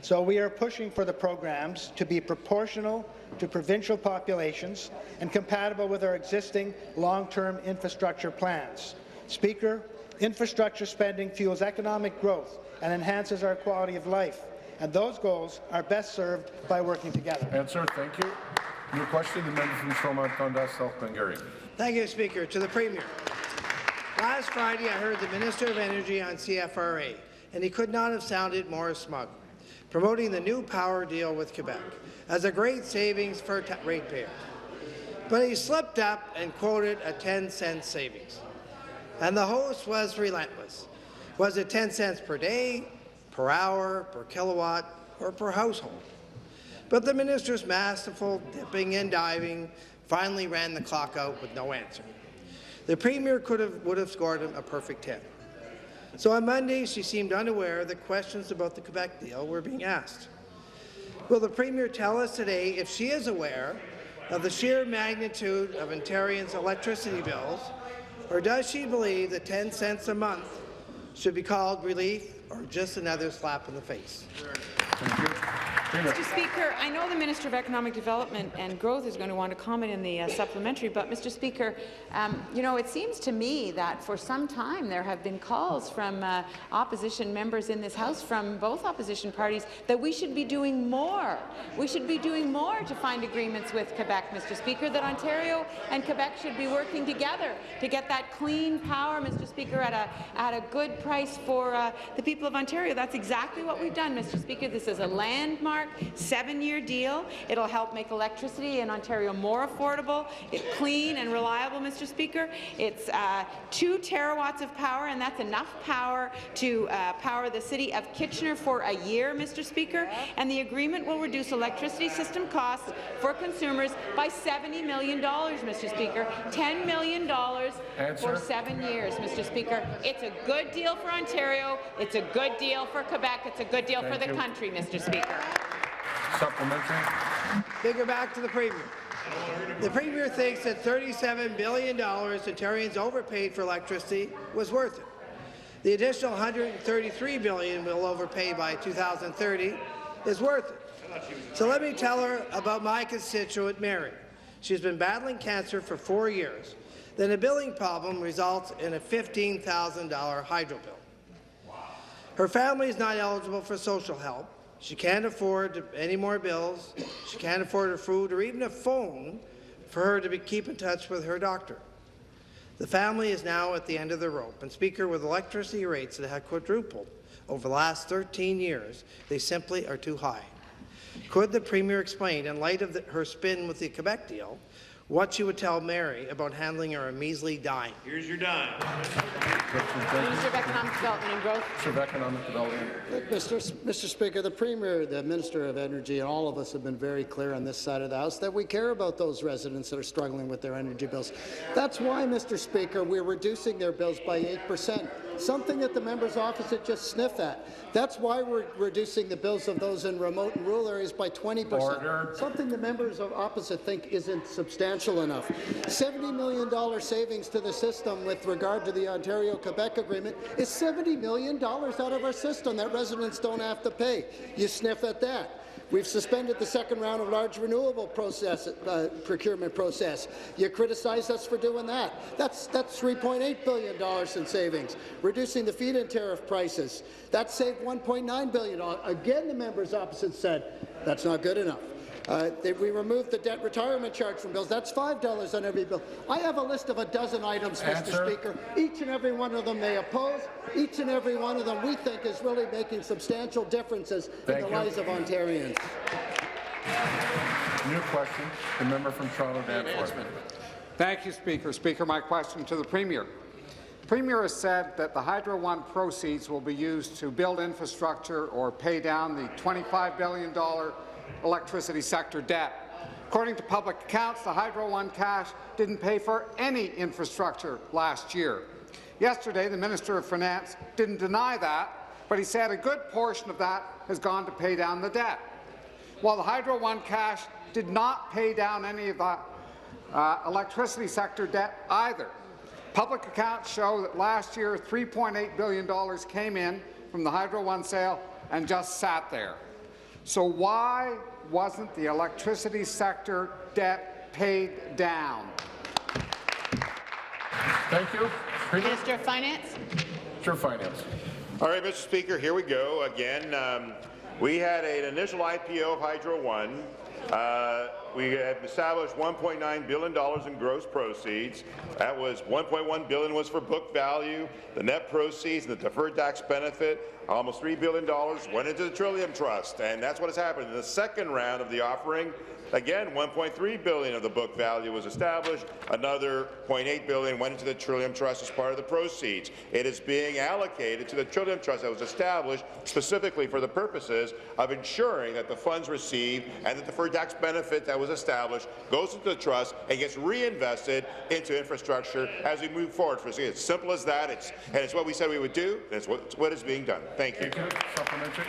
So we are pushing for the programs to be proportional to provincial populations and compatible with our existing long-term infrastructure plans. Speaker, infrastructure spending fuels economic growth and enhances our quality of life, and those goals are best served by working together. Answer. Thank you. New question, the member from Stormont-Dundas, South Glengarry. Thank you, Speaker. To the Premier. Last Friday, I heard the Minister of Energy on CFRA, and he could not have sounded more smug, promoting the new power deal with Quebec as a great savings for ratepayers. But he slipped up and quoted a 10-cent savings. And the host was relentless. Was it 10 cents per day, per hour, per kilowatt, or per household? But the minister's masterful dipping and diving finally ran the clock out with no answer. The Premier would have scored him a perfect 10. So on Monday, she seemed unaware that questions about the Quebec deal were being asked. Will the Premier tell us today if she is aware of the sheer magnitude of Ontarians' electricity bills, or does she believe that 10 cents a month should be called relief or just another slap in the face? Thank you. Mr. Speaker, I know the Minister of Economic Development and Growth is going to want to comment in the supplementary, but Mr. Speaker, you know, it seems to me that for some time there have been calls from opposition members in this House from both opposition parties that we should be doing more. We should be doing more to find agreements with Quebec, Mr. Speaker, that Ontario and Quebec should be working together to get that clean power, Mr. Speaker, at a good price for the people of Ontario. That's exactly what we've done, Mr. Speaker. This is a landmark 7-year deal. It'll help make electricity in Ontario more affordable, clean and reliable, Mr. Speaker. It's 2 terawatts of power, and that's enough power to power the city of Kitchener for a year, Mr. Speaker. And the agreement will reduce electricity system costs for consumers by $70 million, Mr. Speaker. $10 million for 7 years, Mr. Speaker. It's a good deal for Ontario. It's a good deal for Quebec. It's a good deal for the country, Mr. Speaker. Supplementary. Speaker, back to the Premier. The Premier thinks that $37 billion Ontarians overpaid for electricity was worth it. The additional $133 billion we'll overpay by 2030 is worth it. So let me tell her about my constituent, Mary. She's been battling cancer for 4 years. Then a billing problem results in a $15,000 hydro bill. Her family is not eligible for social help. She can't afford any more bills. She can't afford her food or even a phone for her to keep in touch with her doctor. The family is now at the end of the rope, and Speaker, with electricity rates that have quadrupled over the last 13 years, they simply are too high. Could the Premier explain, in light of her spin with the Quebec deal, what she would tell Mary about handling her measly dime? Here's your dime. Minister of Economic Development and Growth. Minister of Economic Development. Mr. Speaker, the Premier, the Minister of Energy, and all of us have been very clear on this side of the House that we care about those residents that are struggling with their energy bills. That's why, Mr. Speaker, we're reducing their bills by 8%, something that the members opposite just sniff at. That's why we're reducing the bills of those in remote and rural areas by 20%, something the members of opposite think isn't substantial. substantial enough. $70 million savings to the system with regard to the Ontario-Quebec agreement is $70 million out of our system that residents don't have to pay. You sniff at that. We've suspended the second round of large renewable procurement process. You criticize us for doing that. That's $3.8 billion in savings. Reducing the feed-in tariff prices, that saved $1.9 billion. Again, the members opposite said that's not good enough. We removed the debt retirement charge from bills. That's $5 on every bill. I have a list of a dozen items, Mr. Speaker. Each and every one of them they oppose. Each and every one of them we think is really making substantial differences in the lives of Ontarians. New question, the member from Toronto Danforth. Thank you, Speaker. Speaker, my question to the Premier. The Premier has said that the Hydro One proceeds will be used to build infrastructure or pay down the $25 billion electricity sector debt. According to public accounts, the Hydro One cash didn't pay for any infrastructure last year. Yesterday, the Minister of Finance didn't deny that, but he said a good portion of that has gone to pay down the debt. While the Hydro One cash did not pay down any of the electricity sector debt either. Public accounts show that last year $3.8 billion came in from the Hydro One sale and just sat there. So why wasn't the electricity sector debt paid down? Thank you. Minister of Finance. Minister of Finance. All right, Mr. Speaker, here we go again. We had an initial IPO of Hydro One. We had established $1.9 billion in gross proceeds. That was $1.1 billion was for book value. The net proceeds and the deferred tax benefit, almost $3 billion, went into the Trillium Trust, and that's what has happened. In the second round of the offering, again, $1.3 billion of the book value was established. Another $0.8 billion went into the Trillium Trust as part of the proceeds. It is being allocated to the Trillium Trust that was established specifically for the purposes of ensuring that the funds received and the deferred tax benefit that was established goes into the trust and gets reinvested into infrastructure as we move forward. It's simple as that. It's what we said we would do, and it's what is being done. Thank you. Supplementary.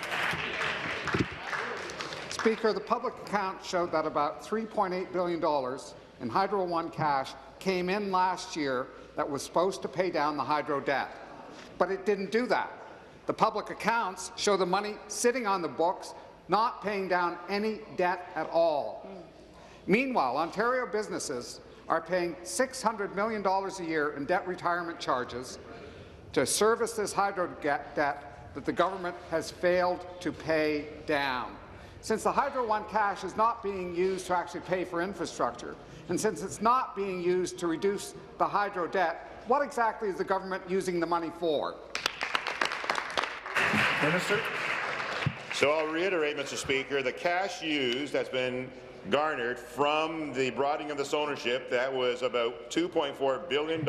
Speaker, the public accounts showed that about $3.8 billion in Hydro One cash came in last year that was supposed to pay down the hydro debt. But it didn't do that. The public accounts show the money sitting on the books, not paying down any debt at all. Meanwhile, Ontario businesses are paying $600 million a year in debt retirement charges to service this hydro debt that the government has failed to pay down. Since the Hydro One cash is not being used to actually pay for infrastructure, and since it's not being used to reduce the hydro debt, what exactly is the government using the money for? Minister. So I'll reiterate, Mr. Speaker, the cash used that's been garnered from the broadening of this ownership, that was about $2.4 billion,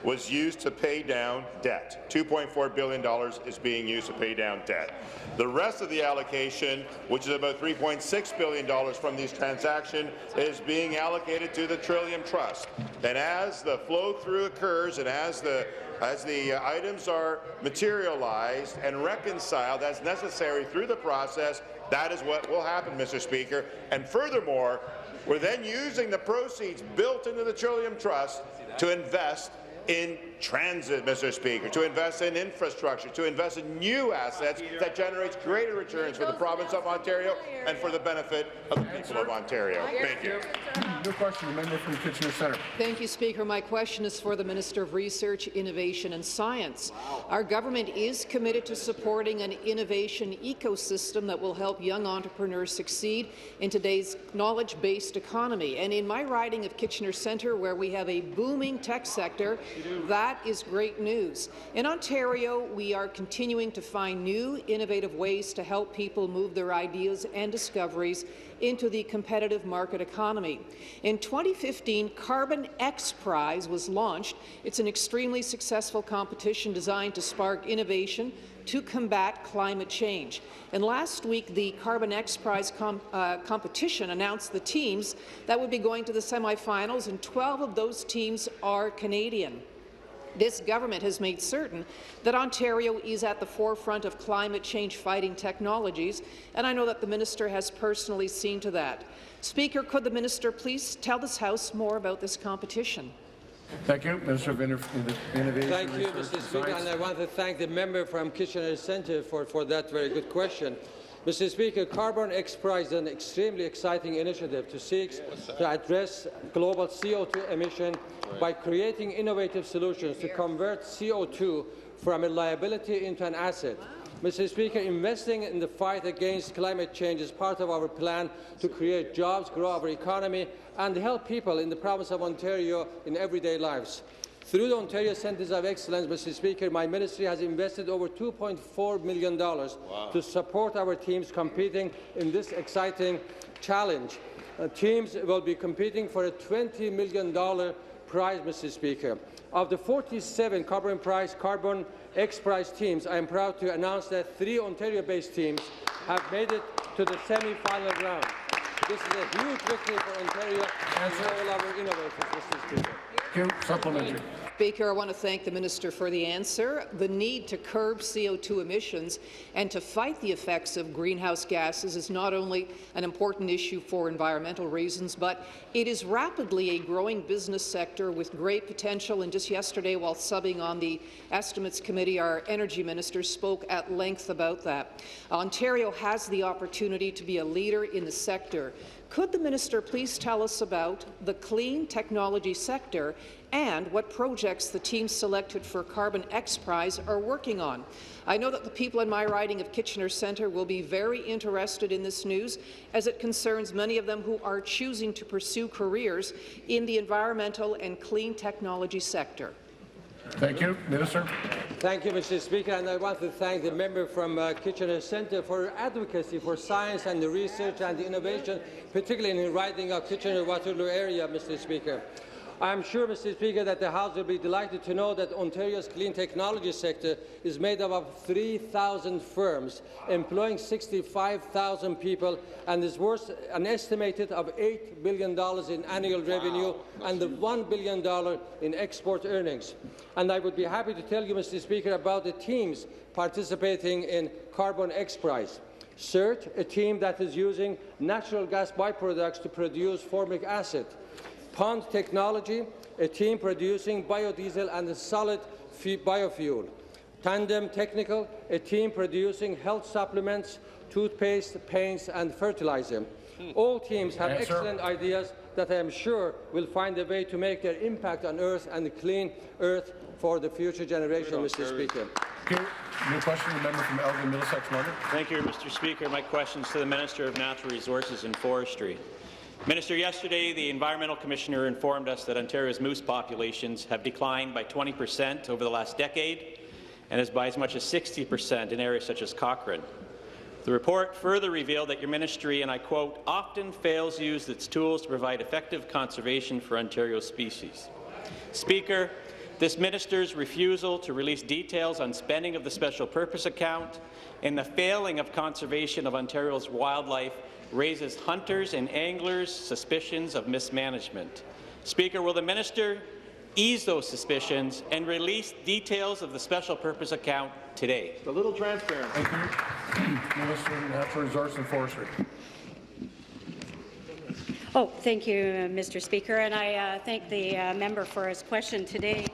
was used to pay down debt. $2.4 billion is being used to pay down debt. The rest of the allocation, which is about $3.6 billion from these transactions, is being allocated to the Trillium Trust. And as the flow-through occurs and as the items are materialized and reconciled as necessary through the process, that is what will happen, Mr. Speaker. And furthermore, we're then using the proceeds built into the Trillium Trust to invest in transit, Mr. Speaker, to invest in infrastructure, to invest in new assets that generates greater returns for the province of Ontario and for the benefit of the people of Ontario. Thank you. New question, the member from Kitchener Centre. Thank you, Speaker. My question is for the Minister of Research, Innovation and Science. Our government is committed to supporting an innovation ecosystem that will help young entrepreneurs succeed in today's knowledge-based economy. And in my riding of Kitchener Centre, where we have a booming tech sector, that is great news. In Ontario, we are continuing to find new, innovative ways to help people move their ideas and discoveries into the competitive market economy. In 2015, Carbon X Prize was launched. It's an extremely successful competition designed to spark innovation to combat climate change. And last week, the Carbon X Prize competition announced the teams that would be going to the semifinals, and 12 of those teams are Canadian. This government has made certain that Ontario is at the forefront of climate change fighting technologies, and I know that the minister has personally seen to that. Speaker, could the minister please tell this House more about this competition? Thank you. Minister of Innovation. Thank you, Research Mr. and Speaker, Science. and I want to thank the member from Kitchener Centre for that very good question. Mr. Speaker, Carbon X Prize is an extremely exciting initiative to seek to address global CO2 emission by creating innovative solutions to convert CO2 from a liability into an asset. Mr. Speaker, investing in the fight against climate change is part of our plan to create jobs, grow our economy, and help people in the province of Ontario in everyday lives. Through the Ontario Centres of Excellence, Mr. Speaker, my ministry has invested over $2.4 million to support our teams competing in this exciting challenge. Teams will be competing for a $20 million prize, Mr. Speaker. Of the 47 Carbon X Prize teams, I am proud to announce that 3 Ontario-based teams have made it to the semi-final round. This is a huge victory for Ontario and for all our innovators, Mr. Speaker. Thank you. Supplementary. Speaker, I want to thank the minister for the answer. The need to curb CO2 emissions and to fight the effects of greenhouse gases is not only an important issue for environmental reasons, but it is rapidly a growing business sector with great potential. And just yesterday, while subbing on the Estimates Committee, our energy minister spoke at length about that. Ontario has the opportunity to be a leader in the sector. Could the minister please tell us about the clean technology sector and what projects the team selected for Carbon X Prize are working on? I know that the people in my riding of Kitchener Centre will be very interested in this news, as it concerns many of them who are choosing to pursue careers in the environmental and clean technology sector. Thank you. Minister. Thank you, Mr. Speaker, and I want to thank the member from Kitchener Centre for her advocacy for science and the research and the innovation, particularly in the riding of Kitchener-Waterloo area, Mr. Speaker. I am sure, Mr. Speaker, that the House will be delighted to know that Ontario's clean technology sector is made up of 3,000 firms, employing 65,000 people, and is worth an estimated of $8 billion in annual revenue and $1 billion in export earnings. And I would be happy to tell you, Mr. Speaker, about the teams participating in Carbon X Prize. CERT, a team that is using natural gas byproducts to produce formic acid. Pond Technology, a team producing biodiesel and a solid biofuel. Tandem Technical, a team producing health supplements, toothpaste, paints and fertilizer. All teams have excellent ideas that I am sure will find a way to make their impact on Earth and clean Earth for the future generation, Mr. Speaker. Thank you. New question, the member from Elgin, Middlesex, London. Thank you, Mr. Speaker. My question is to the Minister of Natural Resources and Forestry. Minister, yesterday the Environmental Commissioner informed us that Ontario's moose populations have declined by 20% over the last decade and is by as much as 60% in areas such as Cochrane. The report further revealed that your ministry, and I quote, often fails to use its tools to provide effective conservation for Ontario's species. Speaker, this minister's refusal to release details on spending of the special purpose account and the failing of conservation of Ontario's wildlife raises hunters and anglers' suspicions of mismanagement. Speaker, will the minister ease those suspicions and release details of the special purpose account today? A little transparent. Thank you. Minister of Natural Resources and Forestry. Thank you, Mr. Speaker, and I thank the member for his question today.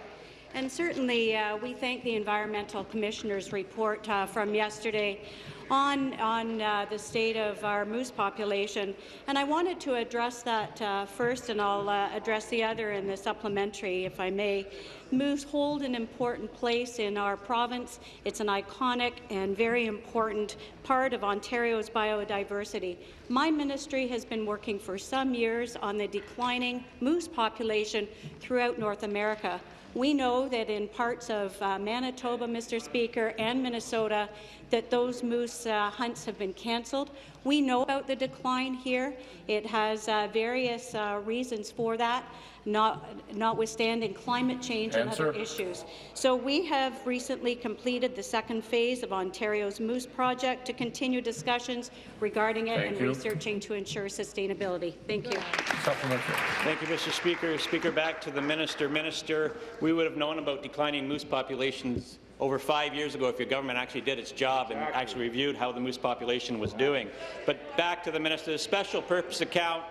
And certainly, we thank the Environmental Commissioner's report from yesterday on the state of our moose population. And I wanted to address that first, and I'll address the other in the supplementary, if I may. Moose hold an important place in our province. It's an iconic and very important part of Ontario's biodiversity. My ministry has been working for some years on the declining moose population throughout North America. We know that in parts of Manitoba, Mr. Speaker, and Minnesota, that those moose hunts have been cancelled. We know about the decline here. It has various reasons for that, notwithstanding climate change and other issues. So we have recently completed the second phase of Ontario's Moose Project to continue discussions regarding it and researching to ensure sustainability. Thank you. Thank you, Mr. Speaker. Speaker, back to the minister. Minister, we would have known about declining moose populations over 5 years ago if your government actually did its job and actually reviewed how the moose population was doing. But back to the minister, the special purpose account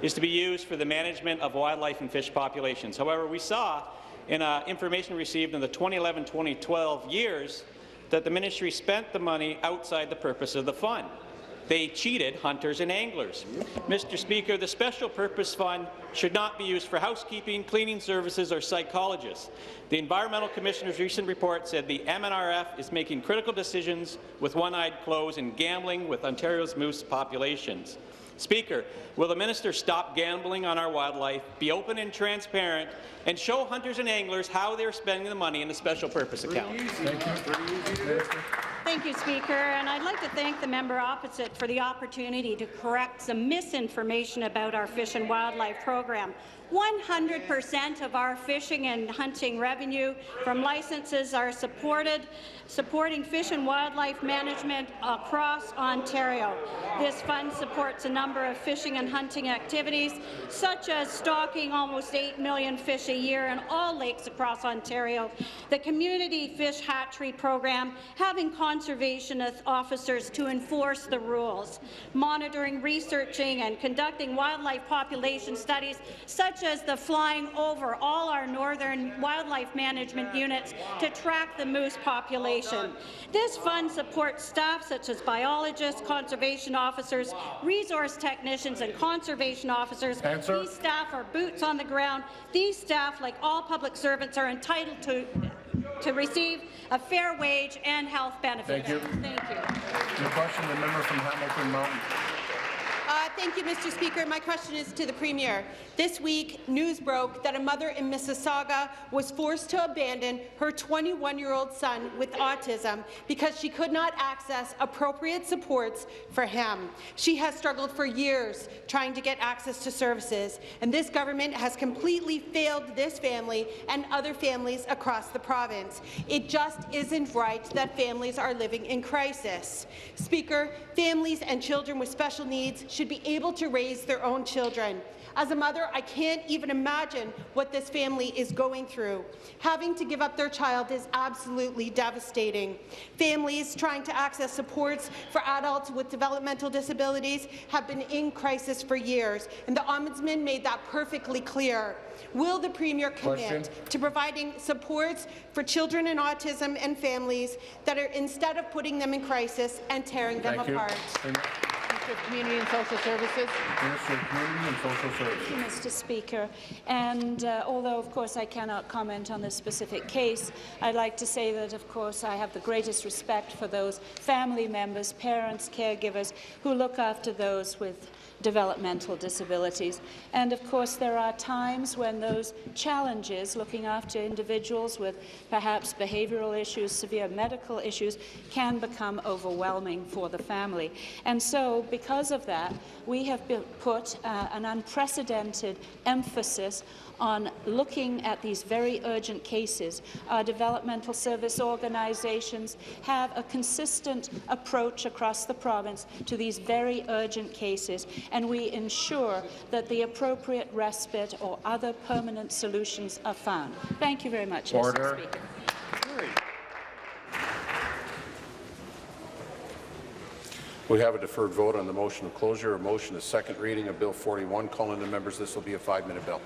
is to be used for the management of wildlife and fish populations. However, we saw in information received in the 2011-2012 years that the ministry spent the money outside the purpose of the fund. They cheated hunters and anglers. Mr. Speaker, the Special Purpose Fund should not be used for housekeeping, cleaning services, or psychologists. The Environmental Commissioner's recent report said the MNRF is making critical decisions with one eye closed and gambling with Ontario's moose populations. Speaker, will the minister stop gambling on our wildlife, be open and transparent, and show hunters and anglers how they're spending the money in the special purpose account? Thank you, Speaker. And I'd like to thank the member opposite for the opportunity to correct some misinformation about our fish and wildlife program. 100% of our fishing and hunting revenue from licenses are supporting fish and wildlife management across Ontario. This fund supports a number of fishing and hunting activities, such as stocking almost 8 million fish a year in all lakes across Ontario, the Community Fish Hatchery Program, having conservation officers to enforce the rules, monitoring, researching, and conducting wildlife population studies, such as the flying over all our northern wildlife management units to track the moose population. This fund supports staff such as biologists, conservation officers, resource technicians, and conservation officers. Answer. These staff are boots on the ground. These staff, like all public servants, are entitled to receive a fair wage and health benefits. Thank you. Thank you. Your question, the member from Hamilton Mountain. Thank you, Mr. Speaker. My question is to the Premier. This week, news broke that a mother in Mississauga was forced to abandon her 21-year-old son with autism because she could not access appropriate supports for him. She has struggled for years trying to get access to services, and this government has completely failed this family and other families across the province. It just isn't right that families are living in crisis. Speaker, families and children with special needs should be able to raise their own children. As a mother, I can't even imagine what this family is going through. Having to give up their child is absolutely devastating. Families trying to access supports for adults with developmental disabilities have been in crisis for years, and the Ombudsman made that perfectly clear. Will the Premier commit to providing supports for children in autism and families that are, instead of putting them in crisis and tearing them apart? Minister of Community and Social Services. Minister of Community and Social Services. Thank you, Mr. Speaker. And although, of course, I cannot comment on this specific case, I'd like to say that, of course, I have the greatest respect for those family members, parents, caregivers who look after those with developmental disabilities. And of course, there are times when those challenges, looking after individuals with perhaps behavioral issues, severe medical issues, can become overwhelming for the family. And so, because of that, we have put an unprecedented emphasis on looking at these very urgent cases. Our developmental service organizations have a consistent approach across the province to these very urgent cases, and we ensure that the appropriate respite or other permanent solutions are found. Thank you very much, Mr. Speaker. We have a deferred vote on the motion of closure. A motion is second reading of Bill 41. Calling the members, this will be a 5-minute bill.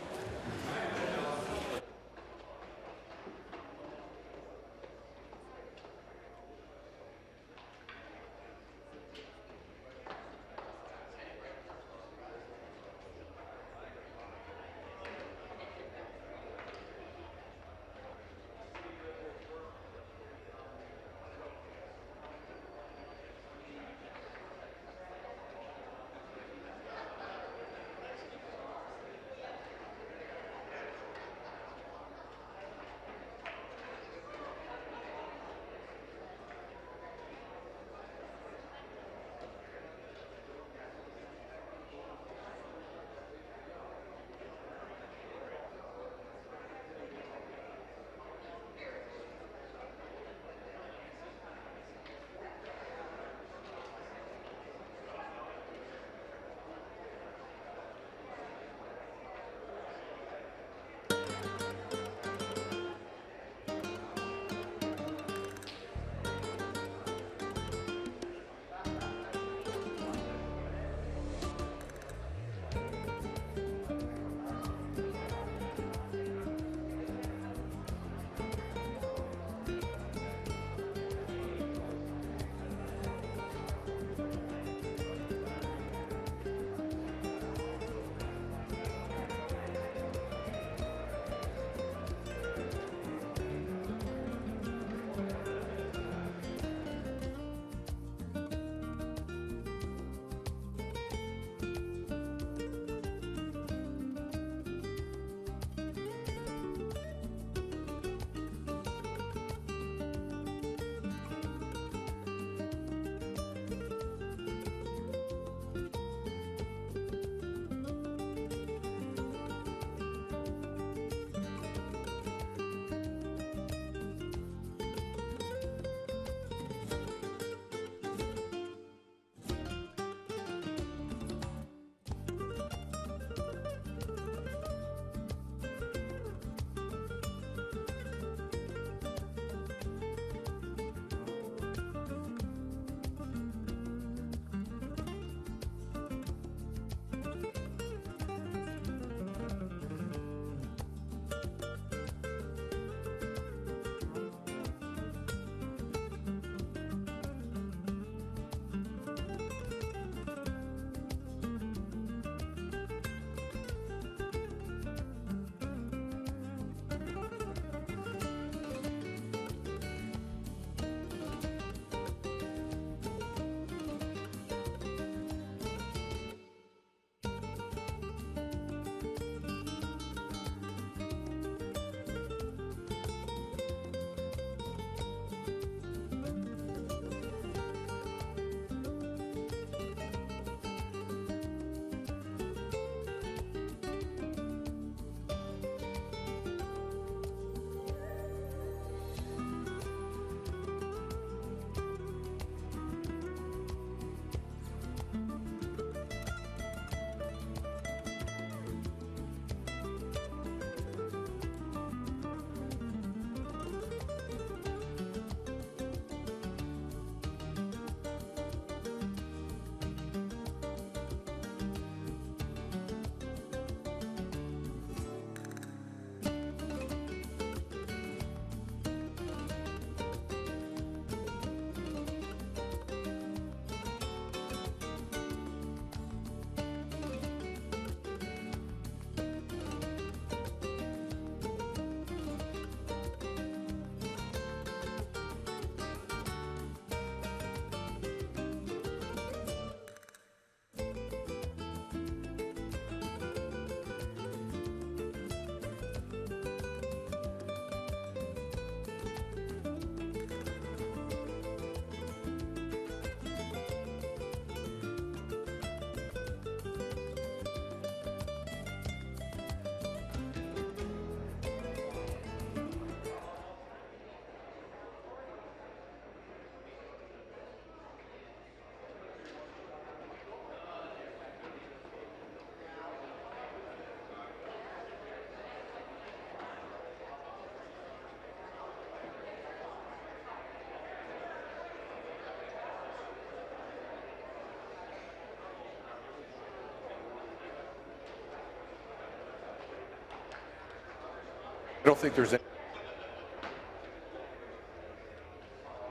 I don't think there's any.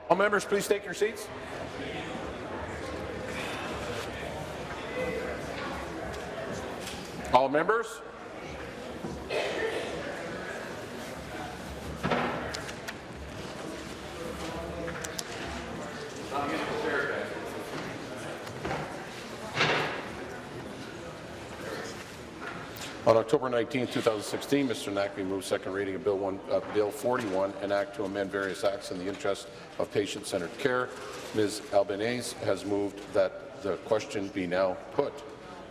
All members, please take your seats. All members. On October 19, 2016, Mr. Naqvi moved second reading of Bill 41, an act to amend various acts in the interest of patient-centered care. Ms. Albanese has moved that the question be now put.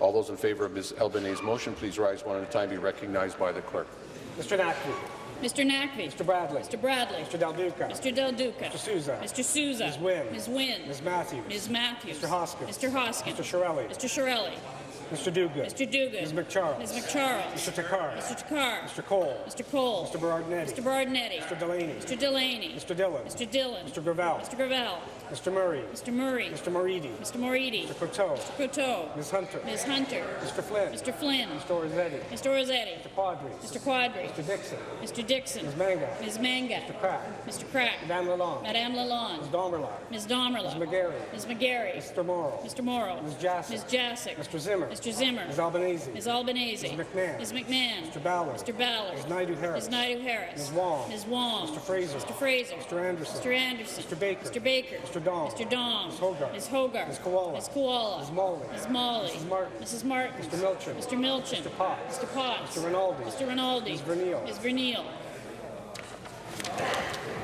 All those in favour of Ms. Albanese's motion, please rise one at a time. Be recognized by the clerk. Mr. Naqvi. Mr. Naqvi. Mr. Bradley. Mr. Bradley. Mr. Del Duca. Mr. Del Duca. Mr. Sousa. Mr. Sousa. Ms. Wynne. Ms. Wynne. Ms. Matthews. Ms. Matthews. Mr. Hoskins. Mr. Hoskins. Mr. Shirelli. Mr. Shirelli. Mr. Duguid. Mr. Duguid. Ms. McCharles. Ms. McCharles. Mr. Takar. Mr. Takar. Mr. Cole. Mr. Cole. Mr. Berardinetti. Mr. Berardinetti. Mr. Delaney. Mr. Delaney. Mr. Dillon. Mr. Dillon. Mr. Gravel. Mr. Gravel. Mr. Murray. Mr. Murray. Mr. Moridi. Mr. Moridi. Mr. Coteau. Mr. Coteau. Ms. Hunter. Ms. Hunter. Mr. Flynn. Mr. Flynn. Mr. Rossetti. Mr. Rossetti. Mr. Quadri. Mr. Quadri. Mr. Dixon. Mr. Dixon. Ms. Manga. Ms. Manga. Mr. Crack. Mr. Crack. Madame Lalonde. Madame Lalonde. Ms. Domerlot. Ms. Domerlot. Ms. McGarry. Ms. McGarry. Mr. Morrow. Mr. Morrow. Ms. Jassic. Ms. Jassic. Mr. Zimmer. Mr. Zimmer. Ms. Albanese. Ms. Albanese. Ms. McMahon. Ms. McMahon. Mr. Ballard. Mr. Ballard. Ms. Naidu-Harris. Ms. Naidu-Harris. Ms. Wong. Ms. Wong. Mr. Fraser. Mr. Fraser. Mr. Anderson. Mr. Anderson. Mr. Baker. Mr. Baker. Mr. Dong. Mr. Dong. Ms. Hogarth. Ms. Hogarth. Ms. Koala. Ms. Koala. Ms. Molly. Ms. Molly. Mrs. Martin. Mrs. Martin. Mr. Milchin. Mr. Milchin. Mr. Potts. Mr. Potts. Mr. Rinaldi. Mr. Rinaldi. Ms. Vernile. Ms. Vernile.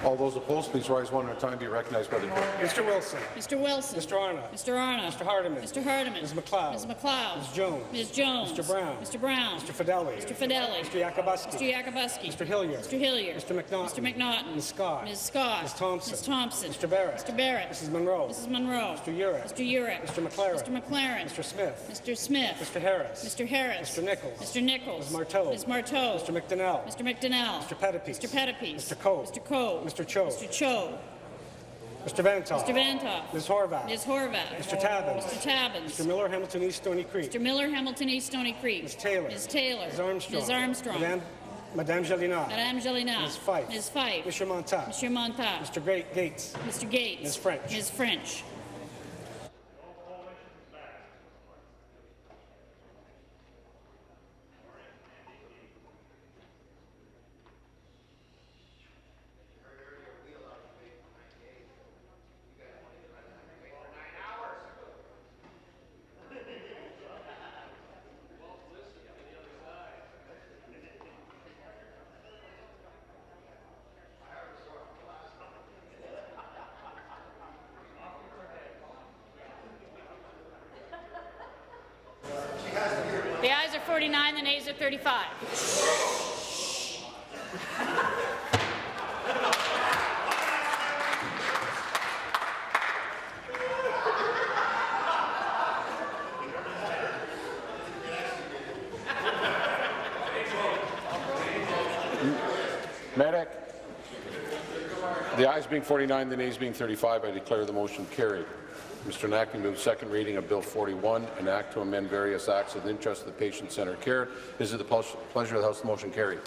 All those opposed, please rise one at a time. Be recognized by the clerk. Mr. Wilson. Mr. Wilson. Mr. Arnott. Mr. Arnott. Mr. Hardeman. Mr. Hardeman. Ms. McLeod. Ms. McLeod. Ms. Jones. Ms. Jones. Mr. Brown. Mr. Brown. Mr. Fideli. Mr. Fideli. Mr. Yakubuski. Mr. Yakubuski. Mr. Hilliard. Mr. Hilliard. Mr. McNaughton. Mr. McNaughton. Ms. Scott. Ms. Scott. Ms. Thompson. Ms. Thompson. Mr. Barrett. Mr. Barrett. Mrs. Monroe. Mrs. Monroe. Mr. Urich. Mr. Urich. Mr. McLaren. Mr. McLaren. Mr. Smith. Mr. Smith. Mr. Harris. Mr. Harris. Mr. Nichols. Mr. Nichols. Ms. Marteau. Ms. Marteau. Mr. McDonnell. Mr. McDonnell. Mr. Pettipies. Mr. Pettipies. Mr. Coe. Mr. Coe. Mr. Cho. Mr. Cho. Mr. Vantoff. Mr. Vantoff. Ms. Horvath. Ms. Horvath. Mr. Tabbins. Mr. Tabbins. Mr. Miller, Hamilton East, Stony Creek. Mr. Miller, Hamilton East, Stony Creek. Ms. Taylor. Ms. Taylor. Ms. Armstrong. Ms. Armstrong. Madame Gélinas. Madame Gélinas. Ms. Fife. Ms. Fife. Mr. Montat. Mr. Montat. Mr. Gates. Mr. Gates. Ms. French. Ms. French. The ayes are 49, the nays are 35. Medic. The ayes being 49, the nays being 35, I declare the motion carried. Mr. Naqvi moves second reading of Bill 41, an act to amend various acts in the interest of the patient-centered care. Is it the pleasure of the House the motion carried?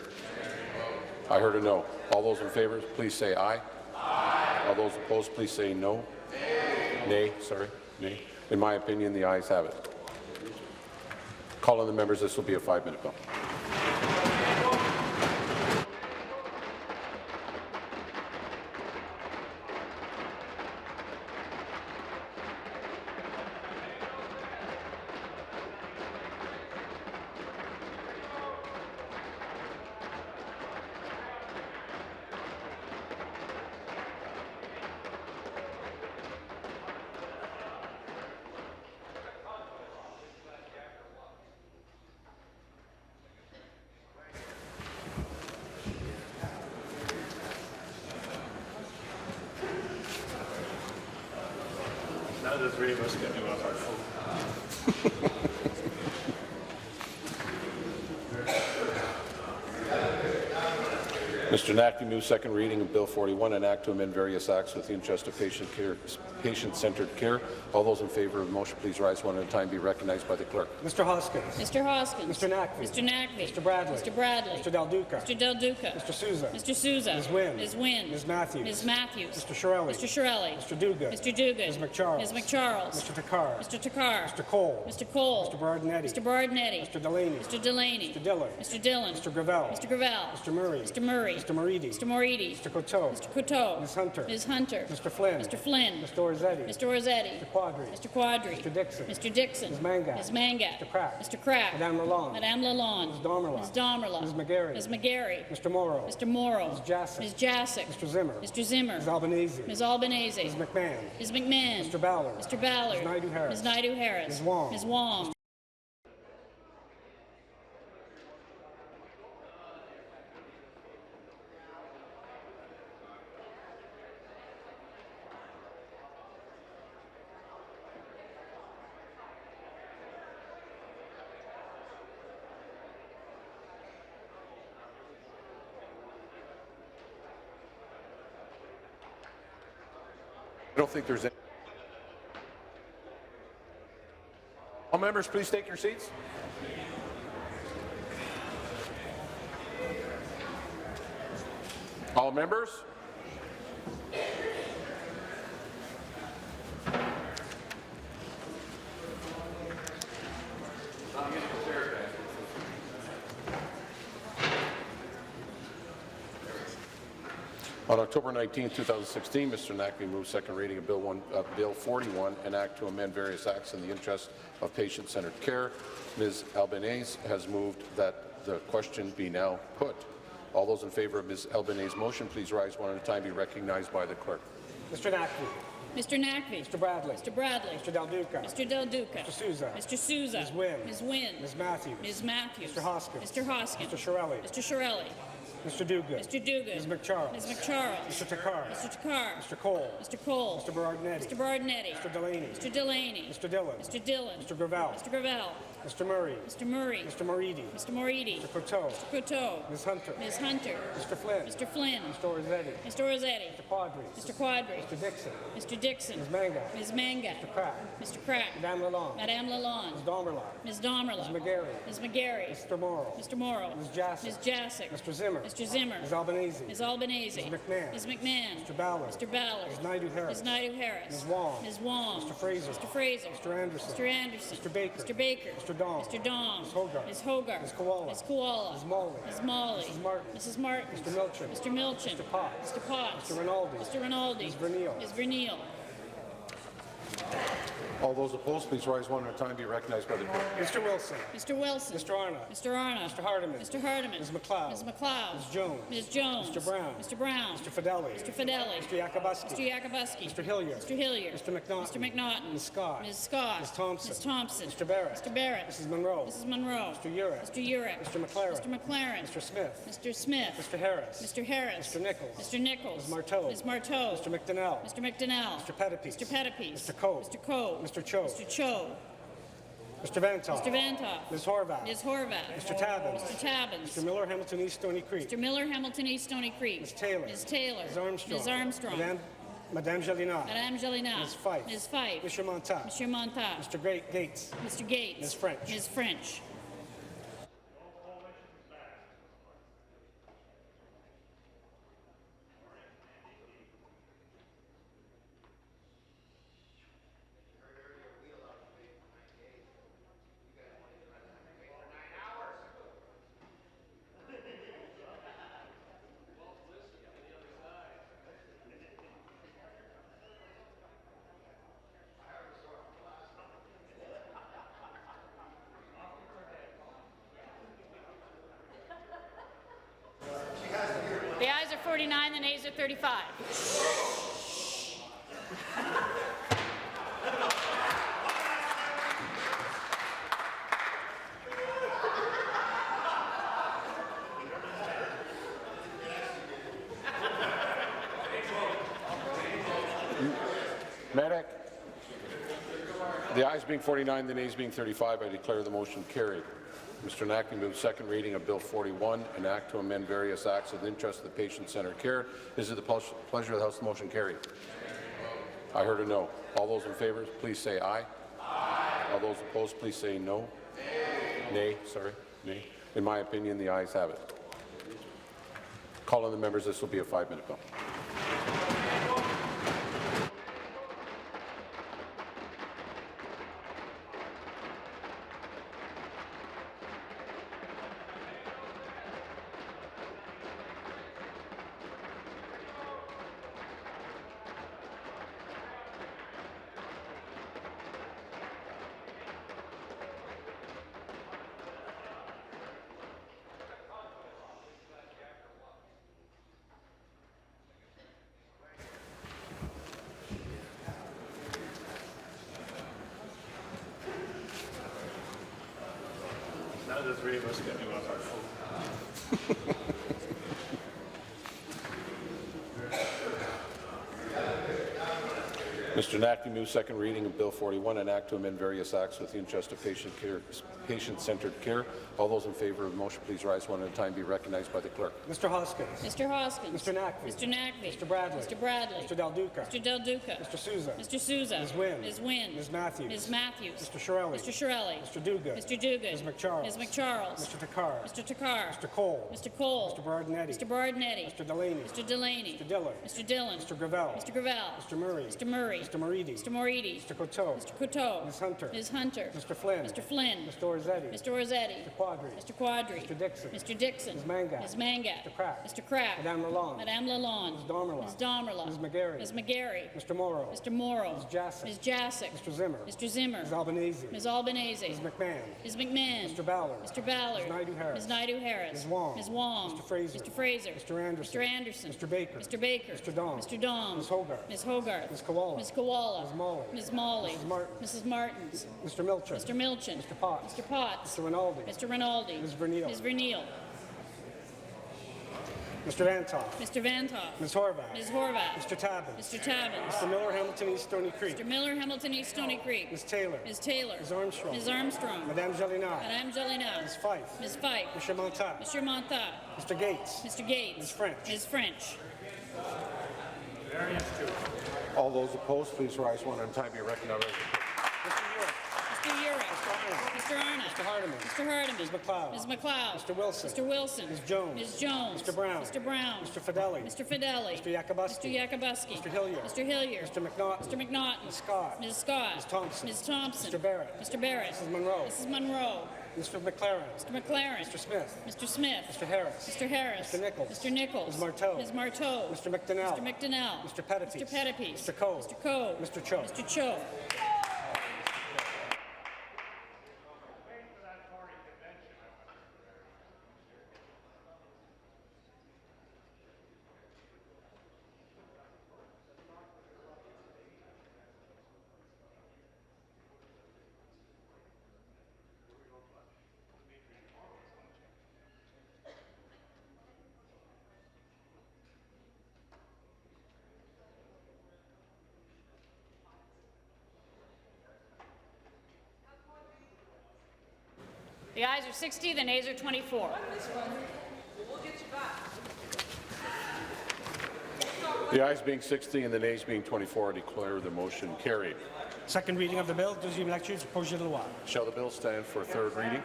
I heard a no. All those in favour, please say aye. Aye. All those opposed, please say no. Nay. Sorry. Nay. In my opinion, the ayes have it. Call on the members. This will be a 5-minute bill. Now the three of us can do off our phone. Mr. Naqvi moves second reading of Bill 41, an act to amend various acts with the interest of patient-centered care. All those in favour of the motion, please rise one at a time. Be recognized by the clerk. Mr. Hoskins. Mr. Hoskins. Mr. Naqvi. Mr. Naqvi. Mr. Bradley. Mr. Bradley. Mr. Del Duca. Mr. Del Duca. Mr. Sousa. Mr. Sousa. Ms. Wynne. Ms. Wynne. Ms. Matthews. Ms. Matthews. Mr. Shirelli. Mr. Shirelli. Mr. Duguid. Mr. Duguid. Ms. McCharles. Ms. McCharles. Mr. Takar. Mr. Takar. Mr. Cole. Mr. Cole. Mr. Bardinetti. Mr. Bardinetti. Mr. Delaney. Mr. Delaney. Mr. Dillon. Mr. Dillon. Mr. Gravel. Mr. Gravel. Mr. Murray. Mr. Murray. Mr. Moridi. Mr. Moridi. Mr. Coteau. Mr. Coteau. Ms. Hunter. Ms. Hunter. Mr. Flynn. Mr. Flynn. Mr. Orzetti. Mr. Orzetti. Mr. Quadri. Mr. Quadri. Mr. Dixon. Mr. Dixon. Ms. Mangat. Ms. Mangat. Mr. Crack. Mr. Crack. Madame Lalonde. Madame Lalonde. Ms. Domerla. Ms. Domerla. Ms. McGarry. Ms. McGarry. Mr. Morrow. Mr. Morrow. Ms. Jassic. Ms. Jassic. Mr. Zimmer. Mr. Zimmer. Ms. Albanese. Ms. Albanese. Ms. McMahon. Ms. McMahon. Mr. Ballard. Mr. Ballard. Ms. Naidu-Harris. Ms. Naidu-Harris. Ms. Wong. Ms. Wong. I don't think there's any. All members, please take your seats. All members. On October 19, 2016, Mr. Naqvi moved second reading of Bill 41, an act to amend various acts in the interest of patient-centered care. Ms. Albanese has moved that the question be now put. All those in favour of Ms. Albanese's motion, please rise one at a time. Be recognized by the clerk. Mr. Naqvi. Mr. Naqvi. Mr. Bradley. Mr. Bradley. Mr. Del Duca. Mr. Del Duca. Mr. Sousa. Mr. Sousa. Ms. Wynne. Ms. Wynne. Ms. Matthews. Ms. Matthews. Mr. Hoskins. Mr. Hoskins. Mr. Shirelli. Mr. Shirelli. Mr. Duguid. Mr. Duguid. Ms. McCharles. Ms. McCharles. Mr. Takar. Mr. Takar. Mr. Cole. Mr. Cole. Mr. Bardinetti. Mr. Bardinetti. Mr. Delaney. Mr. Delaney. Mr. Dillon. Mr. Dillon. Mr. Gravel. Mr. Gravel. Mr. Murray. Mr. Murray. Mr. Moridi. Mr. Moridi. Mr. Coteau. Mr. Coteau. Ms. Hunter. Ms. Hunter. Mr. Flynn. Mr. Flynn. Mr. Orzetti. Mr. Orzetti. Mr. Quadri. Mr. Quadri. Mr. Dixon. Mr. Dixon. Ms. Mangat. Ms. Mangat. Mr. Crack. Mr. Crack. Madame Lalonde. Madame Lalonde. Ms. Domerla. Ms. Domerla. Ms. McGarry. Ms. McGarry. Mr. Morrow. Mr. Morrow. Ms. Jassic. Ms. Jassic. Mr. Zimmer. Mr. Zimmer. Ms. Albanese. Ms. Albanese. Ms. McMahon. Ms. McMahon. Mr. Ballard. Mr. Ballard. Ms. Naidu-Harris. Ms. Naidu-Harris. Ms. Wong. Ms. Wong. Mr. Fraser. Mr. Fraser. Mr. Anderson. Mr. Anderson. Mr. Baker. Mr. Baker. Mr. Dong. Mr. Dong. Ms. Hogarth. Ms. Hogarth. Ms. Koala. Ms. Koala. Ms. Molly. Ms. Molly. Mrs. Martin. Mrs. Martin. Mr. Milchin. Mr. Milchin. Mr. Potts. Mr. Potts. Mr. Rinaldi. Mr. Rinaldi. Ms. Vernile. Ms. Vernile. All those opposed, please rise one at a time. Be recognized by the clerk. Mr. Wilson. Mr. Wilson. Mr. Arnott. Mr. Arnott. Mr. Hardeman. Mr. Hardeman. Ms. McLeod. Ms. McLeod. Ms. Jones. Ms. Jones. Mr. Brown. Mr. Brown. Mr. Fideli. Mr. Fideli. Mr. Yakubuski. Mr. Yakubuski. Mr. Hilliard. Mr. Hilliard. Mr. McNaughton. Mr. McNaughton. Ms. Scott. Ms. Scott. Ms. Thompson. Ms. Thompson. Mr. Barrett. Mr. Barrett. Mrs. Monroe. Mrs. Monroe. Mr. Urich. Mr. Urich. Mr. McLaren. Mr. McLaren. Mr. Smith. Mr. Smith. Mr. Harris. Mr. Harris. Mr. Nichols. Mr. Nichols. Ms. Marteau. Ms. Marteau. Mr. McDonnell. Mr. McDonnell. Mr. Pettipies. Mr. Pettipies. Mr. Coe. Mr. Coe. Mr. Cho. Mr. Cho. Mr. Vanthof. Mr. Vanthof. Ms. Horvath. Ms. Horvath. Mr. Tabbins. Mr. Tabbins. Mr. Miller, Hamilton East, Stony Creek. Mr. Miller, Hamilton East, Stony Creek. Ms. Taylor. Ms. Taylor. Ms. Armstrong. Ms. Armstrong. Madame Gélinas. Madame Gélinas. Ms. Fife. Ms. Fife. Mr. Montat. Mr. Montat. Mr. Gates. Mr. Gates. Ms. French. Ms. French. The ayes are 49, the nays are 35. Medic. The ayes being 49, the nays being 35, I declare the motion carried. Mr. Nackley moves second reading of Bill 41, an act to amend various acts in the interest of the patient-centered care. Is it the pleasure of the House the motion carried? I heard a no. All those in favour, please say aye. Aye. All those opposed, please say no. Nay. Sorry. Nay. In my opinion, the ayes have it. Call on the members. This will be a 5-minute bill. Now the three of us get me off our phone. Mr. Nackley moves second reading of Bill 41, an act to amend various acts with the interest of patient-centered care. All those in favour of the motion, please rise one at a time. Be recognized by the clerk. Mr. Hoskins. Mr. Hoskins. Mr. Nackley. Mr. Nackley. Mr. Bradley. Mr. Bradley. Mr. Del Duca. Mr. Del Duca. Mr. Sousa. Mr. Sousa. Ms. Wynne. Ms. Wynne. Ms. Matthews. Ms. Matthews. Mr. Shirelli. Mr. Shirelli. Mr. Duguid. Mr. Duguid. Ms. McCharles. Ms. McCharles. Mr. Takar. Mr. Takar. Mr. Cole. Mr. Cole. Mr. Bardinetti. Mr. Bardinetti. Mr. Delaney. Mr. Delaney. Mr. Dillon. Mr. Dillon. Mr. Gravel. Mr. Gravel. Mr. Murray. Mr. Murray. Mr. Moridi. Mr. Moridi. Mr. Coteau. Mr. Coteau. Ms. Hunter. Ms. Hunter. Mr. Flynn. Mr. Flynn. Mr. Orzetti. Mr. Orzetti. Mr. Quadri. Mr. Quadri. Mr. Dixon. Mr. Dixon. Ms. Mangat. Ms. Mangat. Mr. Crack. Mr. Crack. Madame Lalonde. Madame Lalonde. Ms. Domerla. Ms. Domerla. Ms. McGarry. Ms. McGarry. Mr. Morrow. Mr. Morrow. Ms. Jacek. Ms. Jacek. Mr. Zimmer. Mr. Zimmer. Ms. Albanese. Ms. Albanese. Ms. McMahon. Ms. McMahon. Mr. Ballard. Mr. Ballard. Ms. Naidu-Harris. Ms. Naidu-Harris. Ms. Wong. Ms. Wong. Mr. Fraser. Mr. Fraser. Mr. Anderson. Mr. Anderson. Mr. Baker. Mr. Baker. Mr. Dom. Mr. Dom. Ms. Hogarth. Ms. Hogarth. Ms. Koala. Ms. Koala. Ms. Molly. Ms. Molly. Mrs. Martin. Mrs. Martins. Mr. Milchin. Mr. Milchin. Mr. Potts. Mr. Potts. Mr. Rinaldi. Mr. Rinaldi. Ms. Vernile. Ms. Vernile. Mr. Vantoff. Mr. Vantoff. Ms. Horvath. Ms. Horvath. Mr. Tabbins. Mr. Tabbins. Mr. Miller, Hamilton East Stony Creek. Mr. Miller, Hamilton East Stony Creek. Ms. Taylor. Ms. Taylor. Ms. Armstrong. Ms. Armstrong. Madame Gélinas. Madame Gélinas. Ms. Fife. Ms. Fife. Mr. Montat. Mr. Montat. Mr. Gates. Mr. Gates. Ms. French. Ms. French. All those opposed, please rise one at a time. Be recognized. Mr. Urick. Mr. Arnott. Mr. Hardeman. Mr. Hardeman. Ms. McLeod. Ms. McLeod. Mr. Wilson. Mr. Wilson. Ms. Jones. Ms. Jones. Mr. Brown. Mr. Brown. Mr. Fideli. Mr. Fideli. Mr. Yakubuski. Mr. Yakubuski. Mr. Hillier. Mr. Hillier. Mr. McNaughton. Mr. McNaughton. Ms. Scott. Ms. Scott. Ms. Thompson. Ms. Thompson. Mr. Barrett. Mr. Barrett. Mrs. Monroe. Mrs. Monroe. Mr. McLaren. Mr. McLaren. Mr. Smith. Mr. Smith. Mr. Harris. Mr. Harris. Mr. Nichols. Mr. Nichols. Ms. Marteau. Ms. Marteau. Mr. McDonnell. Mr. McDonnell. Mr. Pettipies. Mr. Pettipies. Mr. Coe. Mr. Coe. Mr. Cho. Mr. Cho. The ayes are 60, the nays are 24. The ayes being 60 and the nays being 24, I declare the motion carried. Second reading of the bill. Deuxième lecture du projet de loi. Shall the bill stand for third reading?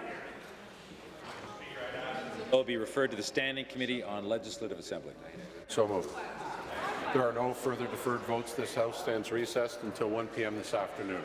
It will be referred to the Standing Committee on Legislative Assembly. So moved. There are no further deferred votes. This House stands recessed until 1 p.m. this afternoon.